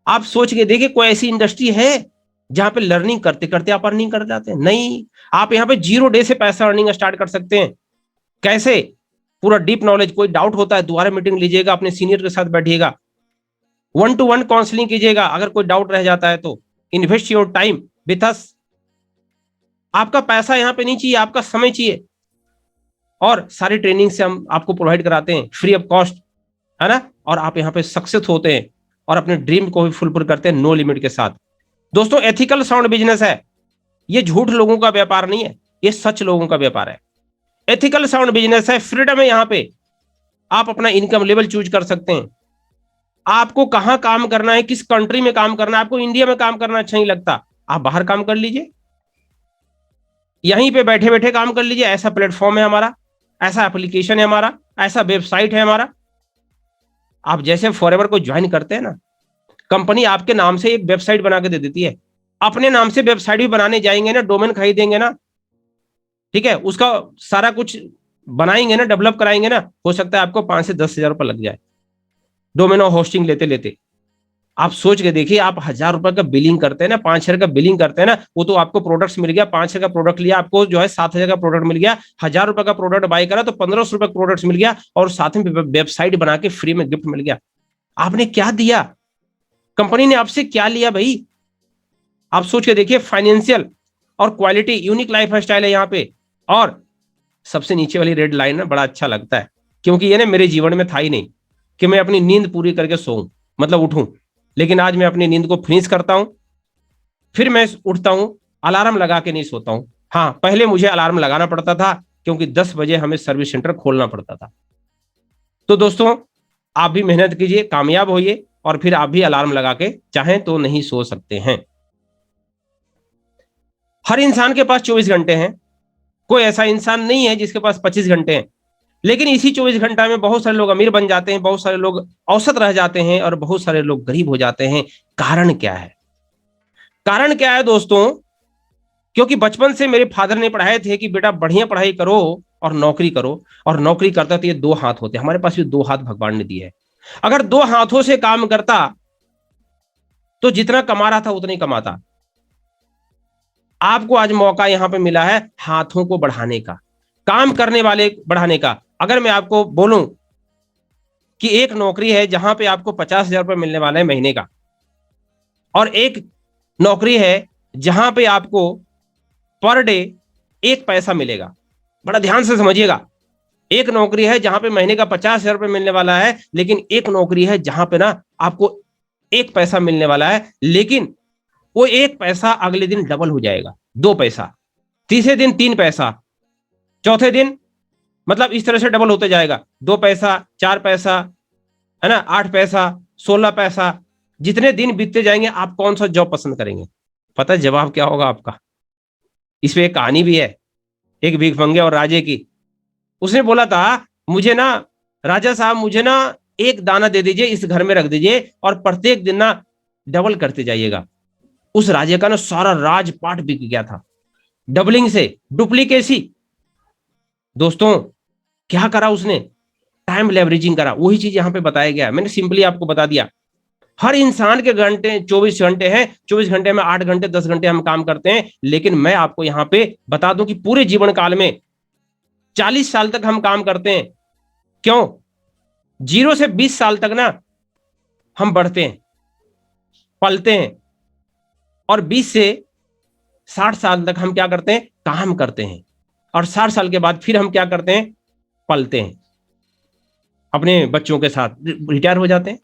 आप सोच के देखिए कोई ऐसी इंडस्ट्री है जहां पे लर्निंग करते करते आप अर्निंग कर जाते हैं? नहीं। आप यहाँ पे 0 डे से पैसा अर्निंग स्टार्ट कर सकते हैं। कैसे? पूरा डीप नॉलेज, कोई डाउट होता है दोबारा मीटिंग लीजिएगा, अपने सीनियर के साथ बैठिएगा, 1-to-1 काउंसलिंग कीजिएगा, अगर कोई डाउट रह जाता है तो। Invest your time with us. आपका पैसा यहाँ पे नहीं चाहिए, आपका समय चाहिए, और सारी ट्रेनिंग से हम आपको प्रोवाइड कराते हैं फ्री ऑफ कॉस्ट, है ना। और आप यहाँ पे सक्सेस होते हैं और अपने ड्रीम को भी फुलफिल करते हैं नो लिमिट के साथ। दोस्तों एथिकल साउंड बिजनेस है, ये झूठ लोगों का व्यापार नहीं है, ये सच लोगों का व्यापार है। एथिकल साउंड बिजनेस है, फ्रीडम है यहाँ पे, आप अपना इनकम लेवल चूज कर सकते हैं। आपको कहां काम करना है, किस कंट्री में काम करना है। आपको इंडिया में काम करना अच्छा नहीं लगता, आप बाहर काम कर लीजिए, यहीं पे बैठे बैठे काम कर लीजिए। ऐसा प्लेटफॉर्म है हमारा, ऐसा एप्लीकेशन है हमारा, ऐसा वेबसाइट है हमारा। आप जैसे फॉरएवर को ज्वाइन करते हैं ना, कंपनी आपके नाम से एक वेबसाइट बना के दे देती है। अपने नाम से वेबसाइट भी बनाने जाएंगे ना, डोमेन खरीदेंगे ना, ठीक है, उसका सारा कुछ बनाएंगे ना, डेवलप कराएंगे ना, हो सकता है आपको 5 से 10 हजार रुपये लग जाए डोमेन और होस्टिंग लेते लेते। आप सोच के देखिए, आप 1,000 रुपए का बिलिंग करते हैं ना, 5,000 का बिलिंग करते हैं ना, वो तो आपको प्रोडक्ट्स मिल गया। 5,000 का प्रोडक्ट लिया, आपको जो है 7,000 का प्रोडक्ट मिल गया। 1,000 रुपए का प्रोडक्ट बाय करा तो 1,500 रुपए का प्रोडक्ट मिल गया, और साथ में वेबसाइट बना के फ्री में गिफ्ट मिल गया। आपने क्या दिया, कंपनी ने आपसे क्या लिया भाई? आप सोच के देखिए, फाइनेंशियल और क्वालिटी, यूनिक लाइफ स्टाइल है यहाँ पे। और सबसे नीचे वाली रेड लाइन ना बड़ा अच्छा लगता है, क्योंकि ये ना मेरे जीवन में था ही नहीं कि मैं अपनी नींद पूरी करके सोऊं, मतलब उठूं। लेकिन आज मैं अपनी नींद को फिनिश करता हूं, फिर मैं उठता हूं, अलार्म लगा के नहीं सोता हूं। हाँ, पहले मुझे अलार्म लगाना पड़ता था, क्योंकि 10 बजे हमें सर्विस सेंटर खोलना पड़ता था। तो दोस्तों आप भी मेहनत कीजिए, कामयाब होइए, और फिर आप भी अलार्म लगा के चाहें तो नहीं सो सकते हैं। हर इंसान के पास 24 घंटे हैं, कोई ऐसा इंसान नहीं है जिसके पास 25 घंटे हैं। लेकिन इसी 24 घंटा में बहुत सारे लोग अमीर बन जाते हैं, बहुत सारे लोग औसत रह जाते हैं, और बहुत सारे लोग गरीब हो जाते हैं। कारण क्या है? कारण क्या है दोस्तों? क्योंकि बचपन से मेरे फादर ने पढ़ाए थे कि बेटा बढ़िया पढ़ाई करो और नौकरी करो, और नौकरी करता तो ये 2 हाथ होते। हमारे पास भी 2 हाथ भगवान ने दिए है। अगर 2 हाथों से काम करता तो जितना कमा रहा था उतना ही कमाता। आपको आज मौका यहां पे मिला है हाथों को बढ़ाने का, काम करने वाले बढ़ाने का। अगर मैं आपको बोलूं कि एक नौकरी है जहां पे आपको 50,000 रुपए मिलने वाला है महीने का, और एक नौकरी है जहां पे आपको पर डे 1 पैसा मिलेगा। बड़ा ध्यान से समझिएगा, एक नौकरी है जहां पे महीने का 50,000 रुपये मिलने वाला है, लेकिन एक नौकरी है जहां पे ना आपको एक पैसा मिलने वाला है, लेकिन वो एक पैसा अगले दिन डबल हो जाएगा, 2 पैसा, तीसरे दिन 3 पैसा, चौथे दिन मतलब इस तरह से डबल होते जाएगा, 2 पैसा, 4 पैसा, है ना, 8 पैसा, 16 पैसा। जितने दिन बीतते जाएंगे आप कौन सा जॉब पसंद करेंगे? पता है जवाब क्या होगा आपका? इस पे एक कहानी भी है, एक भिखमंगे और राजे की। उसने बोला था, मुझे ना राजा साहब, मुझे ना एक दाना दे दीजिए, इस घर में रख दीजिए और प्रत्येक दिन ना डबल करते जाइएगा। उस राजे का ना सारा राजपाट बिक गया था, डबलिंग से डुप्लीकेसी। दोस्तों क्या करा उसने? टाइम लेवरेजिंग करा। वही चीज यहां पे बताया गया, मैंने सिंपली आपको बता दिया। हर इंसान के घंटे 24 घंटे हैं, 24 घंटे में 8 घंटे 10 घंटे हम काम करते हैं, लेकिन मैं आपको यहां पे बता दूं कि पूरे जीवन काल में 40 साल तक हम काम करते हैं। क्यों? 0 से 20 साल तक ना हम बढ़ते हैं, पलते हैं, और 20 से 60 साल तक हम क्या करते हैं? काम करते हैं, और 60 साल के बाद फिर हम क्या करते हैं? पलते हैं, अपने बच्चों के साथ रिटायर हो जाते हैं।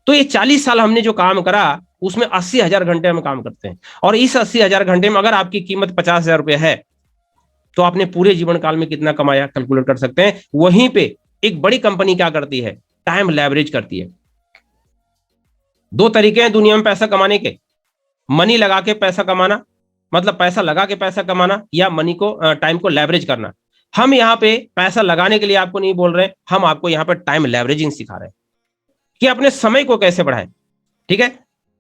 तो ये 40 साल हमने जो काम करा, उसमें 80,000 घंटे हम काम करते हैं, और इस 80,000 घंटे में अगर आपकी कीमत 50,000 रुपये है, तो आपने पूरे जीवन काल में कितना कमाया कैलकुलेट कर सकते हैं। वहीं पे एक बड़ी कंपनी क्या करती है? टाइम लेवरेज करती है। 2 तरीके हैं दुनिया में पैसा कमाने के, मनी लगा के पैसा कमाना, मतलब पैसा लगा के पैसा कमाना, या मनी को टाइम को लेवरेज करना। हम यहाँ पे पैसा लगाने के लिए आपको नहीं बोल रहे हैं, हम आपको यहाँ पे टाइम लेवरेजिंग सिखा रहे हैं कि अपने समय को कैसे बढ़ाएं। ठीक है,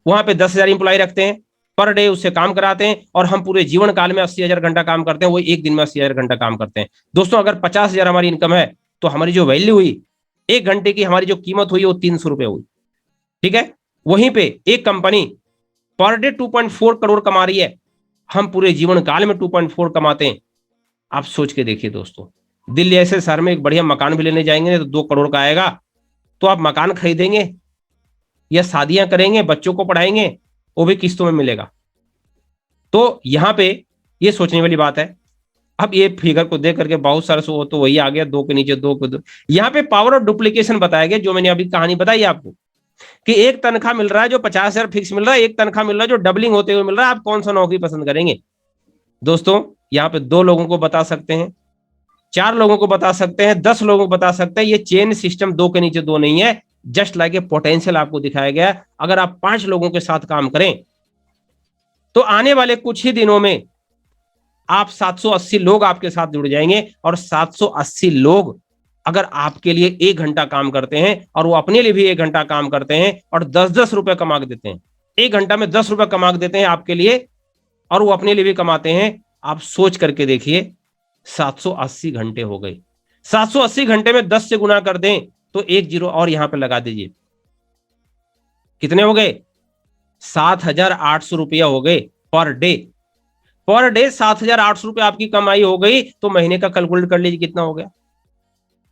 वहां पे 10,000 इंप्लॉय रखते हैं, पर डे उससे काम कराते हैं, और हम पूरे जीवन काल में 80,000 घंटा काम करते हैं, वो एक दिन में 80,000 घंटा काम करते हैं। दोस्तों अगर 50,000 हमारी इनकम है, तो हमारी जो वैल्यू हुई, एक घंटे की हमारी जो कीमत हुई, वो 300 रुपये हुई। ठीक है, वहीं पे एक कंपनी पर डे 2.4 करोड़ कमा रही है, हम पूरे जीवन काल में 2.4 कमाते हैं। आप सोच के देखिए दोस्तों, दिल्ली ऐसे शहर में एक बढ़िया मकान भी लेने जाएंगे तो 2 करोड़ का आएगा, तो आप मकान खरीदेंगे या शादियां करेंगे, बच्चों को पढ़ाएंगे, वो भी किस्तों में मिलेगा। तो यहां पे ये सोचने वाली बात है। अब ये फिगर को देख करके बहुत सारे सो तो वही आ गया, 2 के नीचे 2 को 2। यहाँ पे पावर ऑफ डुप्लीकेशन बताया गया, जो मैंने अभी कहानी बताई आपको, कि एक तनख्वाह मिल रहा है जो 50,000 फिक्स मिल रहा है, एक तनख्वाह मिल रहा है जो डबलिंग होते हुए मिल रहा है। आप कौन सा नौकरी पसंद करेंगे? दोस्तों यहाँ पे 2 लोगों को बता सकते हैं, 4 लोगों को बता सकते हैं, 10 लोगों को बता सकते हैं। ये चेन सिस्टम 2 के नीचे 2 नहीं है, जस्ट लाइक ए पोटेंशियल आपको दिखाया गया। अगर आप 5 लोगों के साथ काम करें, तो आने वाले कुछ ही दिनों में आप 780 लोग आपके साथ जुड़ जाएंगे, और 780 लोग अगर आपके लिए 1 घंटा काम करते हैं, और वो अपने लिए भी 1 घंटा काम करते हैं, और 10-10 रुपए कमा देते हैं, 1 घंटा में 10 रुपए कमा देते हैं आपके लिए, और वो अपने लिए भी कमाते हैं। आप सोच करके देखिए, 780 घंटे हो गए। 780 घंटे में 10 से गुना कर दें, तो 1 जीरो और यहां पे लगा दीजिए, कितने हो गए? 7,800 रुपया हो गए पर डे। पर डे 7,800 रुपये आपकी कमाई हो गई, तो महीने का कैलकुलेट कर लीजिए कितना हो गया।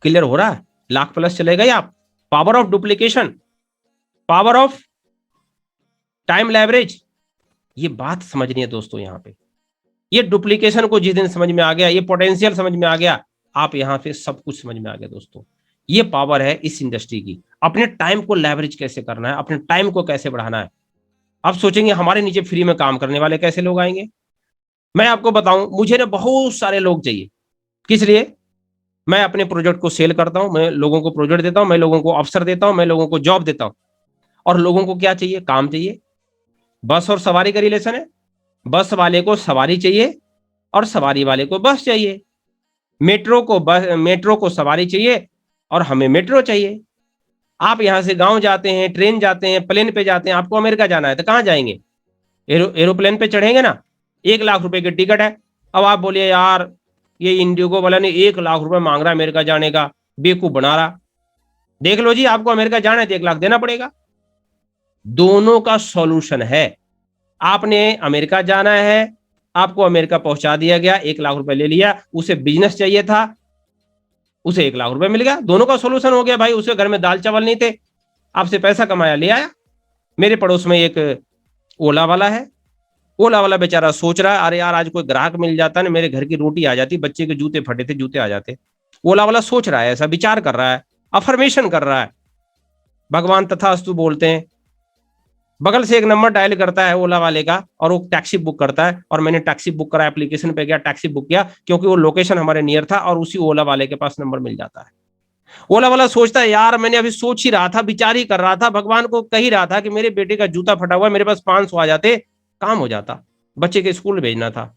क्लियर हो रहा है? लाख प्लस चले गए आप। Power of duplication, power of time leverage, ये बात समझनी है दोस्तों। यहां पे ये डुप्लीकेशन को जिस दिन समझ में आ गया, ये पोटेंशियल समझ में आ गया, आप यहां पे सब कुछ समझ में आ गया दोस्तों। ये पावर है इस इंडस्ट्री की। अपने टाइम को लेवरेज कैसे करना है, अपने टाइम को कैसे बढ़ाना है। आप सोचेंगे हमारे नीचे फ्री में काम करने वाले कैसे लोग आएंगे? मैं आपको बताऊं, मुझे ना बहुत सारे लोग चाहिए। किस लिए? मैं अपने प्रोजेक्ट को सेल करता हूं, मैं लोगों को प्रोजेक्ट देता हूं, मैं लोगों को अवसर देता हूं, मैं लोगों को जॉब देता हूं, और लोगों को क्या चाहिए? काम चाहिए। बस और सवारी का रिलेशन है, बस वाले को सवारी चाहिए, और सवारी वाले को बस चाहिए। मेट्रो को सवारी चाहिए, और हमें मेट्रो चाहिए। आप यहां से गांव जाते हैं, ट्रेन जाते हैं, प्लेन पे जाते हैं, आपको अमेरिका जाना है तो कहां जाएंगे? एरोप्लेन पे चढ़ेंगे ना, 1 लाख रुपए की टिकट है। अब आप बोलिए यार, ये इंडिगो वाला ने 1 लाख रुपए मांग रहा है अमेरिका जाने का, बेवकूफ बना रहा। देख लो जी, आपको अमेरिका जाना है तो 1 लाख देना पड़ेगा। दोनों का सॉल्यूशन है। आपने अमेरिका जाना है, आपको अमेरिका पहुंचा दिया गया, 1 लाख रुपए ले लिया। उसे बिजनेस चाहिए था, उसे 1 लाख रुपए मिल गया। दोनों का सोल्यूशन हो गया भाई। उसे घर में दाल चावल नहीं थे, आपसे पैसा कमाया, ले आया। मेरे पड़ोस में एक ओला वाला है। ओला वाला बेचारा सोच रहा है, अरे यार आज कोई ग्राहक मिल जाता ना, मेरे घर की रोटी आ जाती, बच्चे के जूते फटे थे, जूते आ जाते। ओला वाला सोच रहा है, ऐसा विचार कर रहा है, अफर्मेशन कर रहा है, भगवान तथास्तु बोलते हैं। बगल से एक नंबर डायल करता है ओला वाले का और वो टैक्सी बुक करता है, और मैंने टैक्सी बुक करा, एप्लीकेशन पे गया, टैक्सी बुक किया, क्योंकि वो लोकेशन हमारे नियर था और उसी ओला वाले के पास नंबर मिल जाता है। ओला वाला सोचता है यार मैंने अभी सोच ही रहा था, विचार ही कर रहा था, भगवान को कह ही रहा था कि मेरे बेटे का जूता फटा हुआ है, मेरे पास 500 आ जाते, काम हो जाता, बच्चे के स्कूल भेजना था।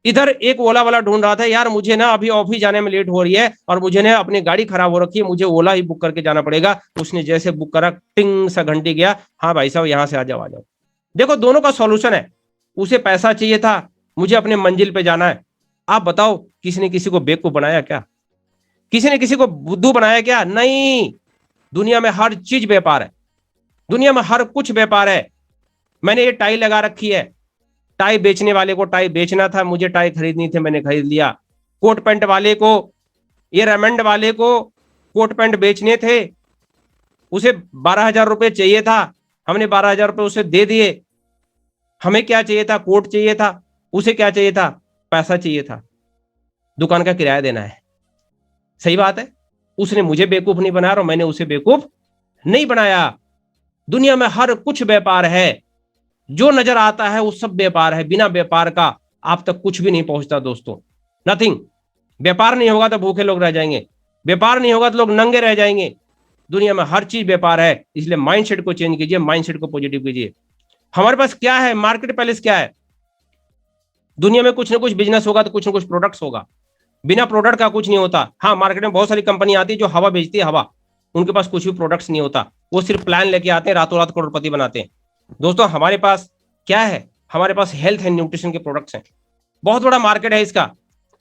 इधर एक ओला वाला ढूंढ रहा था, यार मुझे ना अभी ऑफिस जाने में लेट हो रही है और मुझे ना अपनी गाड़ी खराब हो रखी है, मुझे ओला ही बुक करके जाना पड़ेगा। उसने जैसे बुक करा, टिंग सा घंटी गया, हाँ भाई साहब यहाँ से आ जाओ आ जाओ। देखो दोनों का सॉल्यूशन है, उसे पैसा चाहिए था, मुझे अपने मंजिल पे जाना है। आप बताओ किसी ने किसी को बेवकूफ बनाया क्या? किसी ने किसी को बुद्धू बनाया क्या? नहीं। दुनिया में हर चीज व्यापार है, दुनिया में हर कुछ व्यापार है। मैंने ये टाई लगा रखी है, टाई बेचने वाले को टाई बेचना था, मुझे टाई खरीदनी थी, मैंने खरीद लिया। कोट पैंट वाले को, ये रेमंड वाले को कोट पैंट बेचने थे, उसे 12,000 रुपए चाहिए था, हमने 12,000 रुपए उसे दे दिए। हमें क्या चाहिए था? कोट चाहिए था। उसे क्या चाहिए था? पैसा चाहिए था, दुकान का किराया देना है। सही बात है, उसने मुझे बेवकूफ नहीं बनाया और मैंने उसे बेवकूफ नहीं बनाया। दुनिया में हर कुछ व्यापार है, जो नजर आता है वो सब व्यापार है। बिना व्यापार का आप तक कुछ भी नहीं पहुंचता दोस्तों, नथिंग। व्यापार नहीं होगा तो भूखे लोग रह जाएंगे, व्यापार नहीं होगा तो लोग नंगे रह जाएंगे। दुनिया में हर चीज व्यापार है, इसलिए माइंडसेट को चेंज कीजिए, माइंडसेट को पॉजिटिव कीजिए। हमारे पास क्या है? मार्केट पैलेस क्या है? दुनिया में कुछ ना कुछ बिजनेस होगा तो कुछ ना कुछ प्रोडक्ट्स होगा, बिना प्रोडक्ट का कुछ नहीं होता। हाँ, मार्केट में बहुत सारी कंपनी आती है जो हवा बेचती है, हवा, उनके पास कुछ भी प्रोडक्ट्स नहीं होता, वो सिर्फ प्लान लेके आते हैं, रातों रात करोड़पति बनाते हैं। दोस्तों हमारे पास क्या है? हमारे पास हेल्थ एंड न्यूट्रिशन के प्रोडक्ट्स हैं, बहुत बड़ा मार्केट है इसका।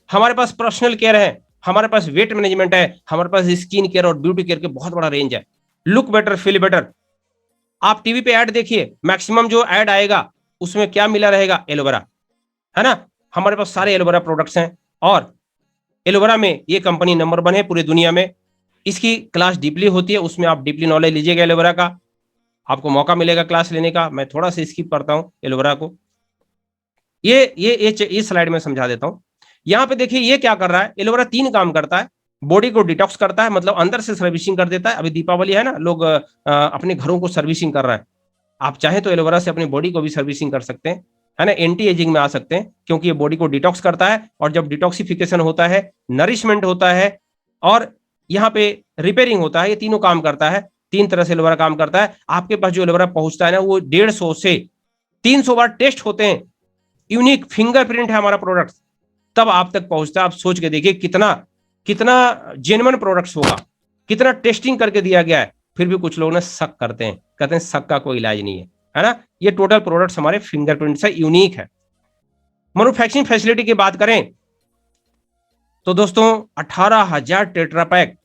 हमारे पास पर्सनल केयर है, हमारे पास वेट मैनेजमेंट है, हमारे पास स्किन केयर और ब्यूटी केयर के बहुत बड़ा रेंज है। Look better feel better. आप टीवी पे ऐड देखिए, मैक्सिमम जो ऐड आएगा उसमें क्या मिला रहेगा? एलोवेरा, है ना। हमारे पास सारे एलोवेरा प्रोडक्ट्स हैं, और एलोवेरा में ये कंपनी नंबर 1 है पूरी दुनिया में। इसकी क्लास डीपली होती है, उसमें आप डीपली नॉलेज लीजिएगा एलोवेरा का, आपको मौका मिलेगा क्लास लेने का। मैं थोड़ा सा स्किप करता हूं एलोवेरा को, ये स्लाइड में समझा देता हूं। यहाँ पे देखिए ये क्या कर रहा है, एलोवेरा 3 काम करता है। बॉडी को डिटॉक्स करता है, मतलब अंदर से सर्विसिंग कर देता है। अभी दीपावली है ना, लोग अपने घरों को सर्विसिंग कर रहे हैं। आप चाहें तो एलोवेरा से अपनी बॉडी को भी सर्विसिंग कर सकते हैं, है ना, एंटी एजिंग में आ सकते हैं, क्योंकि ये बॉडी को डिटॉक्स करता है। और जब डिटॉक्सिफिकेशन होता है, नरिशमेंट होता है, और यहाँ पे रिपेयरिंग होता है, ये तीनों काम करता है। 3 तरह से एलोवेरा काम करता है। आपके पास जो एलोवेरा पहुंचता है ना, वो 150 से 300 बार टेस्ट होते हैं। यूनिक फिंगरप्रिंट है हमारा प्रोडक्ट, तब आप तक पहुंचता है। आप सोच के देखिए कितना कितना जेन्युइन प्रोडक्ट्स होगा, कितना टेस्टिंग करके दिया गया है। फिर भी कुछ लोग ना शक करते हैं, कहते हैं शक का कोई इलाज नहीं है ना। ये टोटल प्रोडक्ट्स हमारे फिंगरप्रिंट से यूनिक है। मैन्युफैक्चरिंग फैसिलिटी की बात करें तो दोस्तों 18,000 टेट्रा पैक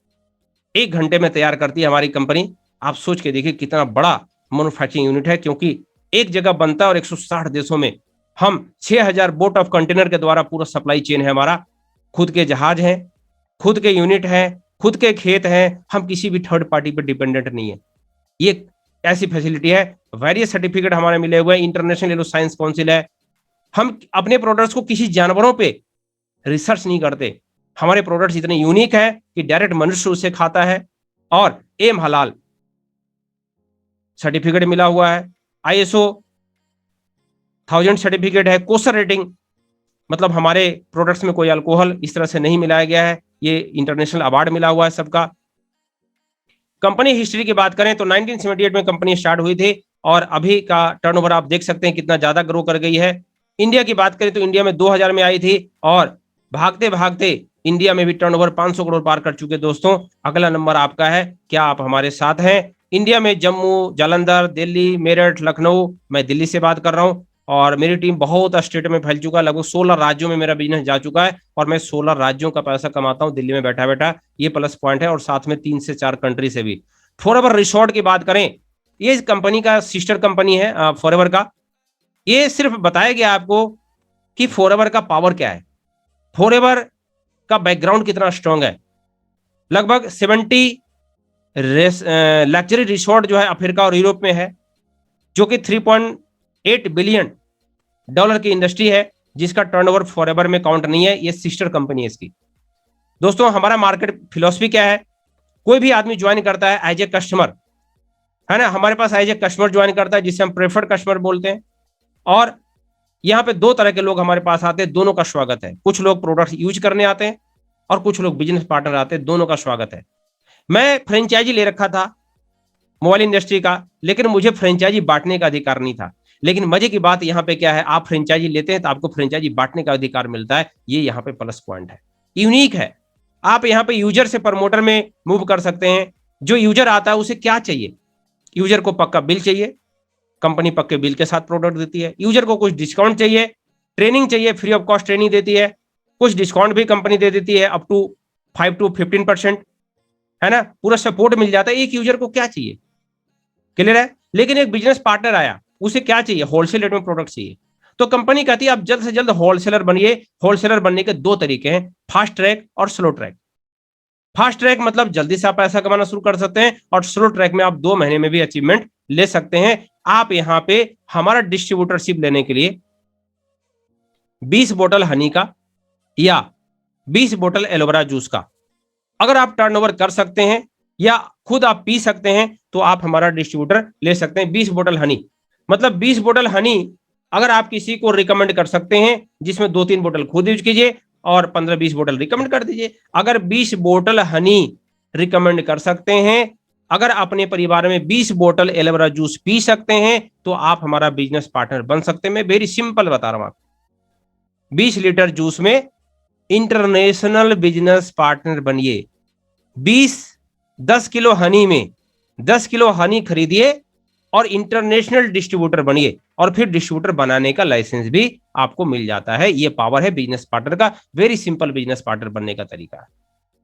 1 घंटे में तैयार करती है हमारी कंपनी। आप सोच के देखिए कितना बड़ा मैन्युफैक्चरिंग यूनिट है, क्योंकि एक जगह बनता है और 160 देशों में। हम 6,000 बोट ऑफ कंटेनर के द्वारा पूरा सप्लाई चेन है हमारा, खुद के जहाज हैं, खुद के यूनिट हैं, खुद के खेत हैं। हम किसी भी थर्ड पार्टी पर डिपेंडेंट नहीं है। ये ऐसी फैसिलिटी है। वेरियस सर्टिफिकेट हमारे मिले हुए हैं, इंटरनेशनल येलो साइंस काउंसिल है। हम अपने प्रोडक्ट्स को किसी जानवरों पे रिसर्च नहीं करते। हमारे प्रोडक्ट्स इतने यूनिक है कि डायरेक्ट मनुष्य उसे खाता है, और एम हलाल सर्टिफिकेट मिला हुआ है, ISO 1000 सर्टिफिकेट है, कोसर रेटिंग, मतलब हमारे प्रोडक्ट्स में कोई अल्कोहल इस तरह से नहीं मिलाया गया है। ये इंटरनेशनल अवार्ड मिला हुआ है सबका। कंपनी हिस्ट्री की बात करें तो 1978 में कंपनी स्टार्ट हुई थी, और अभी का टर्नओवर आप देख सकते हैं कितना ज्यादा ग्रो कर गई है। इंडिया की बात करें तो इंडिया में 2000 में आई थी, और भागते भागते इंडिया में भी टर्नओवर 500 करोड़ पार कर चुके। दोस्तों अगला नंबर आपका है, क्या आप हमारे साथ हैं? इंडिया में जम्मू, जालंधर, दिल्ली, मेरठ, लखनऊ, मैं दिल्ली से बात कर रहा हूँ, और मेरी टीम बहुत स्टेट में फैल चुका है। लगभग 16 राज्यों में मेरा बिजनेस जा चुका है, और मैं 16 राज्यों का पैसा कमाता हूँ दिल्ली में बैठा बैठा। ये प्लस पॉइंट है, और साथ में 3 से 4 कंट्री से भी। फॉरएवर रिसोर्ट की बात करें, ये इस कंपनी का सिस्टर कंपनी है फॉरएवर का। ये सिर्फ बताया गया आपको कि फॉरएवर का पावर क्या है, फॉरएवर का बैकग्राउंड कितना स्ट्रांग है। लगभग 70 लग्जरी रिसोर्ट जो है अफ्रीका और यूरोप में है, जो कि $3.8 बिलियन की इंडस्ट्री है, जिसका टर्नओवर फॉरएवर में काउंट नहीं है। ये सिस्टर कंपनी है इसकी। दोस्तों हमारा मार्केट फिलॉसफी क्या है, कोई भी आदमी ज्वाइन करता है एज ए कस्टमर, है ना, हमारे पास एज ए कस्टमर ज्वाइन करता है जिसे हम प्रेफर्ड कस्टमर बोलते हैं। और यहाँ पे दो तरह के लोग हमारे पास आते हैं, दोनों का स्वागत है। कुछ लोग प्रोडक्ट यूज करने आते हैं और कुछ लोग बिजनेस पार्टनर आते हैं, दोनों का स्वागत है। मैं फ्रेंचाइजी ले रखा था मोबाइल इंडस्ट्री का, लेकिन मुझे फ्रेंचाइजी बांटने का अधिकार नहीं था। लेकिन मजे की बात यहाँ पे क्या है, आप फ्रेंचाइजी लेते हैं तो आपको फ्रेंचाइजी बांटने का अधिकार मिलता है। ये यहाँ पे प्लस पॉइंट है, यूनिक है। आप यहाँ पे यूजर से प्रमोटर में मूव कर सकते हैं। जो यूजर आता है उसे क्या चाहिए, यूजर को पक्का बिल चाहिए, कंपनी पक्के बिल के साथ प्रोडक्ट देती है। यूजर को कुछ डिस्काउंट चाहिए, ट्रेनिंग चाहिए, फ्री ऑफ कॉस्ट ट्रेनिंग देती है, कुछ डिस्काउंट भी कंपनी दे देती है अप टू 5 to 15%, है ना, पूरा सपोर्ट मिल जाता है। एक यूजर को क्या चाहिए, क्लियर है। लेकिन एक बिजनेस पार्टनर आया, उसे क्या चाहिए, होलसेल रेट में प्रोडक्ट चाहिए। तो कंपनी कहती है आप जल्द से जल्द होलसेलर बनिए। होलसेलर बनने के दो तरीके हैं, फास्ट ट्रैक और स्लो ट्रैक। फास्ट ट्रैक मतलब जल्दी से आप पैसा कमाना शुरू कर सकते हैं, और स्लो ट्रैक में आप 2 महीने में भी अचीवमेंट ले सकते हैं। आप यहां पे हमारा डिस्ट्रीब्यूटरशिप लेने के लिए 20 बोतल हनी का या 20 बोतल एलोवेरा जूस का अगर आप टर्नओवर कर सकते हैं या खुद आप पी सकते हैं तो आप हमारा डिस्ट्रीब्यूटर ले सकते हैं। 20 बोतल हनी मतलब 20 बोतल हनी अगर आप किसी को रिकमेंड कर सकते हैं, जिसमें 2-3 बोतल खुद यूज कीजिए और 15-20 बोतल रिकमेंड कर दीजिए। अगर 20 बोतल हनी रिकमेंड कर सकते हैं, अगर अपने परिवार में 20 बोतल एलोवेरा जूस पी सकते हैं, तो आप हमारा बिजनेस पार्टनर बन सकते हैं। मैं वेरी सिंपल बता रहा हूं आपको, 20 लीटर जूस में इंटरनेशनल बिजनेस पार्टनर बनिए। 10 किलो हनी में 10 किलो हनी खरीदिए और इंटरनेशनल डिस्ट्रीब्यूटर बनिए, और फिर डिस्ट्रीब्यूटर बनाने का लाइसेंस भी आपको मिल जाता है। ये पावर है बिजनेस पार्टनर का। वेरी सिंपल बिजनेस पार्टनर बनने का तरीका।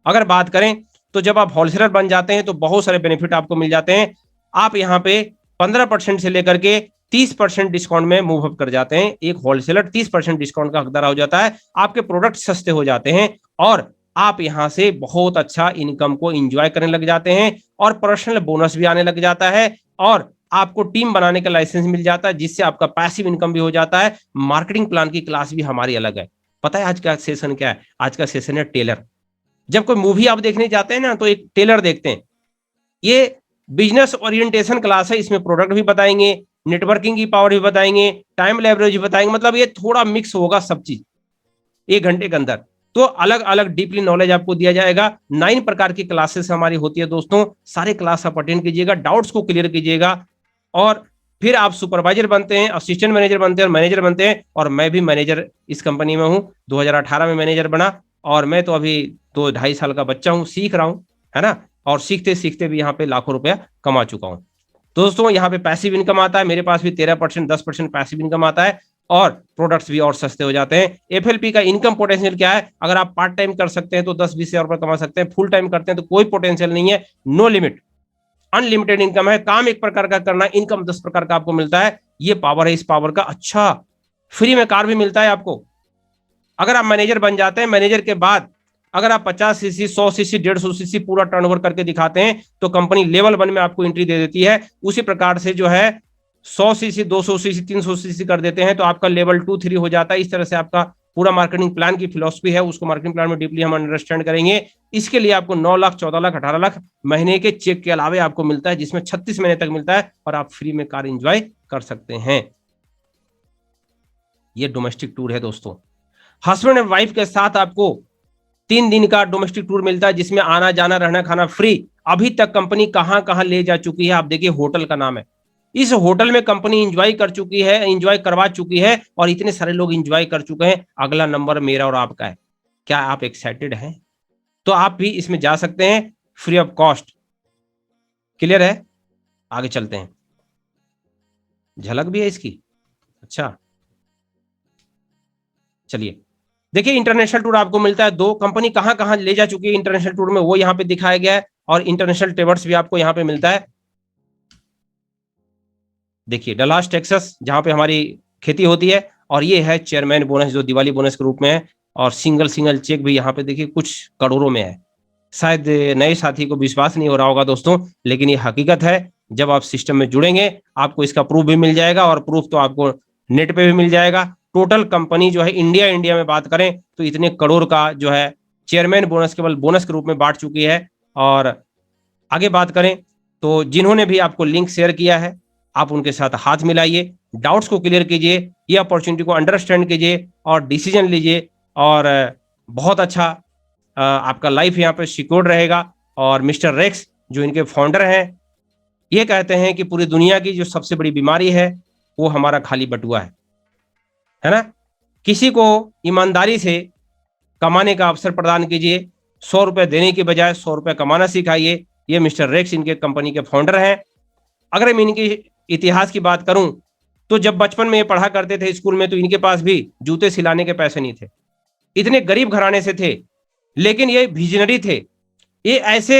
अगर बात करें तो जब आप होलसेलर बन जाते हैं तो बहुत सारे बेनिफिट आपको मिल जाते हैं। आप यहाँ पे 15% से लेकर के 30% डिस्काउंट में मूव अप कर जाते हैं। एक होलसेलर 30% डिस्काउंट का हकदार हो जाता है। आपके प्रोडक्ट सस्ते हो जाते हैं और आप यहां से बहुत अच्छा इनकम को एंजॉय करने लग जाते हैं, और पर्सनल बोनस भी आने लग जाता है, और आपको टीम बनाने का लाइसेंस मिल जाता है, जिससे आपका पैसिव इनकम भी हो जाता है। मार्केटिंग प्लान की क्लास भी हमारी अलग है। पता है आज का सेशन क्या है? आज का सेशन है टेलर। जब कोई मूवी आप देखने जाते हैं ना तो एक टेलर देखते हैं। ये बिजनेस ओरिएंटेशन क्लास है, इसमें प्रोडक्ट भी बताएंगे, नेटवर्किंग की पावर भी बताएंगे, टाइम लेवरेज भी बताएंगे। मतलब ये थोड़ा मिक्स होगा सब चीज 1 घंटे के अंदर। तो अलग अलग डीपली नॉलेज आपको दिया जाएगा। 9 प्रकार की क्लासेस हमारी होती है दोस्तों। सारे क्लास आप अटेंड कीजिएगा, डाउट्स को क्लियर कीजिएगा, और फिर आप सुपरवाइजर बनते हैं, असिस्टेंट मैनेजर बनते हैं और मैनेजर बनते हैं। और मैं भी मैनेजर इस कंपनी में हूं, 2018 में मैनेजर बना, और मैं तो अभी 2-2.5 साल का बच्चा हूं, सीख रहा हूं, है ना। और सीखते सीखते भी यहाँ पे लाखों रुपया कमा चुका हूं। दोस्तों यहाँ पे पैसिव इनकम आता है, मेरे पास भी 13% 10% पैसिव इनकम आता है, और प्रोडक्ट्स भी और सस्ते हो जाते हैं। एफएलपी का इनकम पोटेंशियल क्या है? अगर आप पार्ट टाइम कर सकते हैं तो 10-20 हजार रुपए कमा सकते हैं, फुल टाइम करते हैं तो कोई पोटेंशियल नहीं है, नो लिमिट, अनलिमिटेड इनकम है। काम एक प्रकार का करना, इनकम 10 प्रकार का आपको मिलता है। ये पावर है इस पावर का। अच्छा, फ्री में कार भी मिलता है आपको। अगर आप मैनेजर बन जाते हैं, मैनेजर के बाद अगर आप 50 सीसी 100 सीसी 150 सीसी पूरा टर्नओवर करके दिखाते हैं तो कंपनी लेवल 1 में आपको एंट्री दे देती है। उसी प्रकार से जो है 100 सीसी 200 सीसी 300 सीसी कर देते हैं तो आपका लेवल 2-3 हो जाता है। इस तरह से आपका पूरा मार्केटिंग प्लान की फिलॉसफी है, उसको मार्केटिंग प्लान में डीपली हम अंडरस्टैंड करेंगे। इसके लिए आपको 9 लाख 14 लाख 18 लाख महीने के चेक के अलावे आपको मिलता है, जिसमें 36 महीने तक मिलता है, और आप फ्री में कार एंजॉय कर सकते हैं। ये डोमेस्टिक टूर है दोस्तों। हस्बैंड एंड वाइफ के साथ आपको 3 दिन का डोमेस्टिक टूर मिलता है, जिसमें आना जाना रहना खाना फ्री। अभी तक कंपनी कहां कहां ले जा चुकी है आप देखिए, होटल का नाम है। इस होटल में कंपनी एंजॉय कर चुकी है, एंजॉय करवा चुकी है, और इतने सारे लोग एंजॉय कर चुके हैं। अगला नंबर मेरा और आपका है। क्या आप एक्साइटेड हैं? तो आप भी इसमें जा सकते हैं फ्री ऑफ कॉस्ट। क्लियर है? आगे चलते हैं, झलक भी है इसकी। अच्छा चलिए देखिए, इंटरनेशनल टूर आपको मिलता है 2। कंपनी कहां कहां ले जा चुकी है इंटरनेशनल टूर में, वो यहां पे दिखाया गया है, और इंटरनेशनल ट्रेवर्स भी आपको यहां पे मिलता है। देखिए डलास टेक्सास, जहां पे हमारी खेती होती है, और ये है चेयरमैन बोनस जो दिवाली बोनस के रूप में है, और सिंगल सिंगल चेक भी यहाँ पे देखिए कुछ करोड़ों में है। शायद नए साथी को विश्वास नहीं हो रहा होगा दोस्तों, लेकिन ये हकीकत है। जब आप सिस्टम में जुड़ेंगे आपको इसका प्रूफ भी मिल जाएगा, और प्रूफ तो आपको नेट पे भी मिल जाएगा। टोटल कंपनी जो है इंडिया में बात करें तो इतने करोड़ का जो है चेयरमैन बोनस केवल बोनस के रूप में बांट चुकी है। और आगे बात करें तो जिन्होंने भी आपको लिंक शेयर किया है, आप उनके साथ हाथ मिलाइए, डाउट्स को क्लियर कीजिए, ये अपॉर्चुनिटी को अंडरस्टैंड कीजिए और डिसीजन लीजिए। और बहुत अच्छा आपका लाइफ यहाँ पे सिक्योर्ड रहेगा। और मिस्टर रेक्स जो इनके फाउंडर हैं, ये कहते हैं कि पूरी दुनिया की जो सबसे बड़ी बीमारी है वो हमारा खाली बटुआ है ना। किसी को ईमानदारी से कमाने का अवसर प्रदान कीजिए, 100 रुपए देने के बजाय 100 रुपए कमाना सिखाइए। ये मिस्टर रेक्स इनके कंपनी के फाउंडर हैं। अगर मैं इनके इतिहास की बात करूं तो जब बचपन में ये पढ़ा करते थे स्कूल में, तो इनके पास भी जूते सिलाने के पैसे नहीं थे, इतने गरीब घराने से थे। लेकिन ये विजनरी थे, ये ऐसे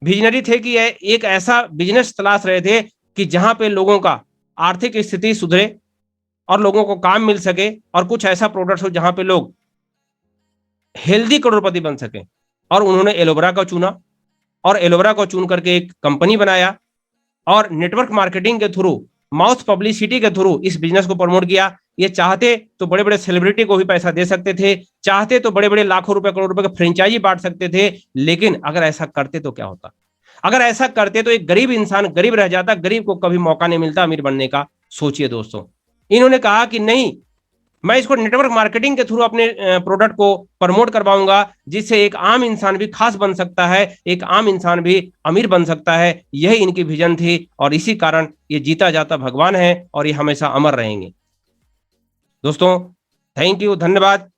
विजनरी थे कि ये एक ऐसा बिजनेस तलाश रहे थे कि जहां पे लोगों का आर्थिक स्थिति सुधरे और लोगों को काम मिल सके और कुछ ऐसा प्रोडक्ट हो जहां पे लोग हेल्दी करोड़पति बन सके। और उन्होंने एलोवेरा को चुना और एलोवेरा को चुन करके एक कंपनी बनाया और नेटवर्क मार्केटिंग के थ्रू, माउथ पब्लिसिटी के थ्रू इस बिजनेस को प्रमोट किया। ये चाहते तो बड़े बड़े सेलिब्रिटी को भी पैसा दे सकते थे, चाहते तो बड़े बड़े लाखों रुपए करोड़ रुपए का फ्रेंचाइजी बांट सकते थे। लेकिन अगर ऐसा करते तो क्या होता? अगर ऐसा करते तो एक गरीब इंसान गरीब रह जाता, गरीब को कभी मौका नहीं मिलता अमीर बनने का। सोचिए दोस्तों, इन्होंने कहा कि नहीं, मैं इसको नेटवर्क मार्केटिंग के थ्रू अपने प्रोडक्ट को प्रमोट करवाऊंगा, जिससे एक आम इंसान भी खास बन सकता है, एक आम इंसान भी अमीर बन सकता है। यही इनकी विजन थी और इसी कारण ये जीता जाता भगवान है और ये हमेशा अमर रहेंगे। दोस्तों, थैंक यू, धन्यवाद।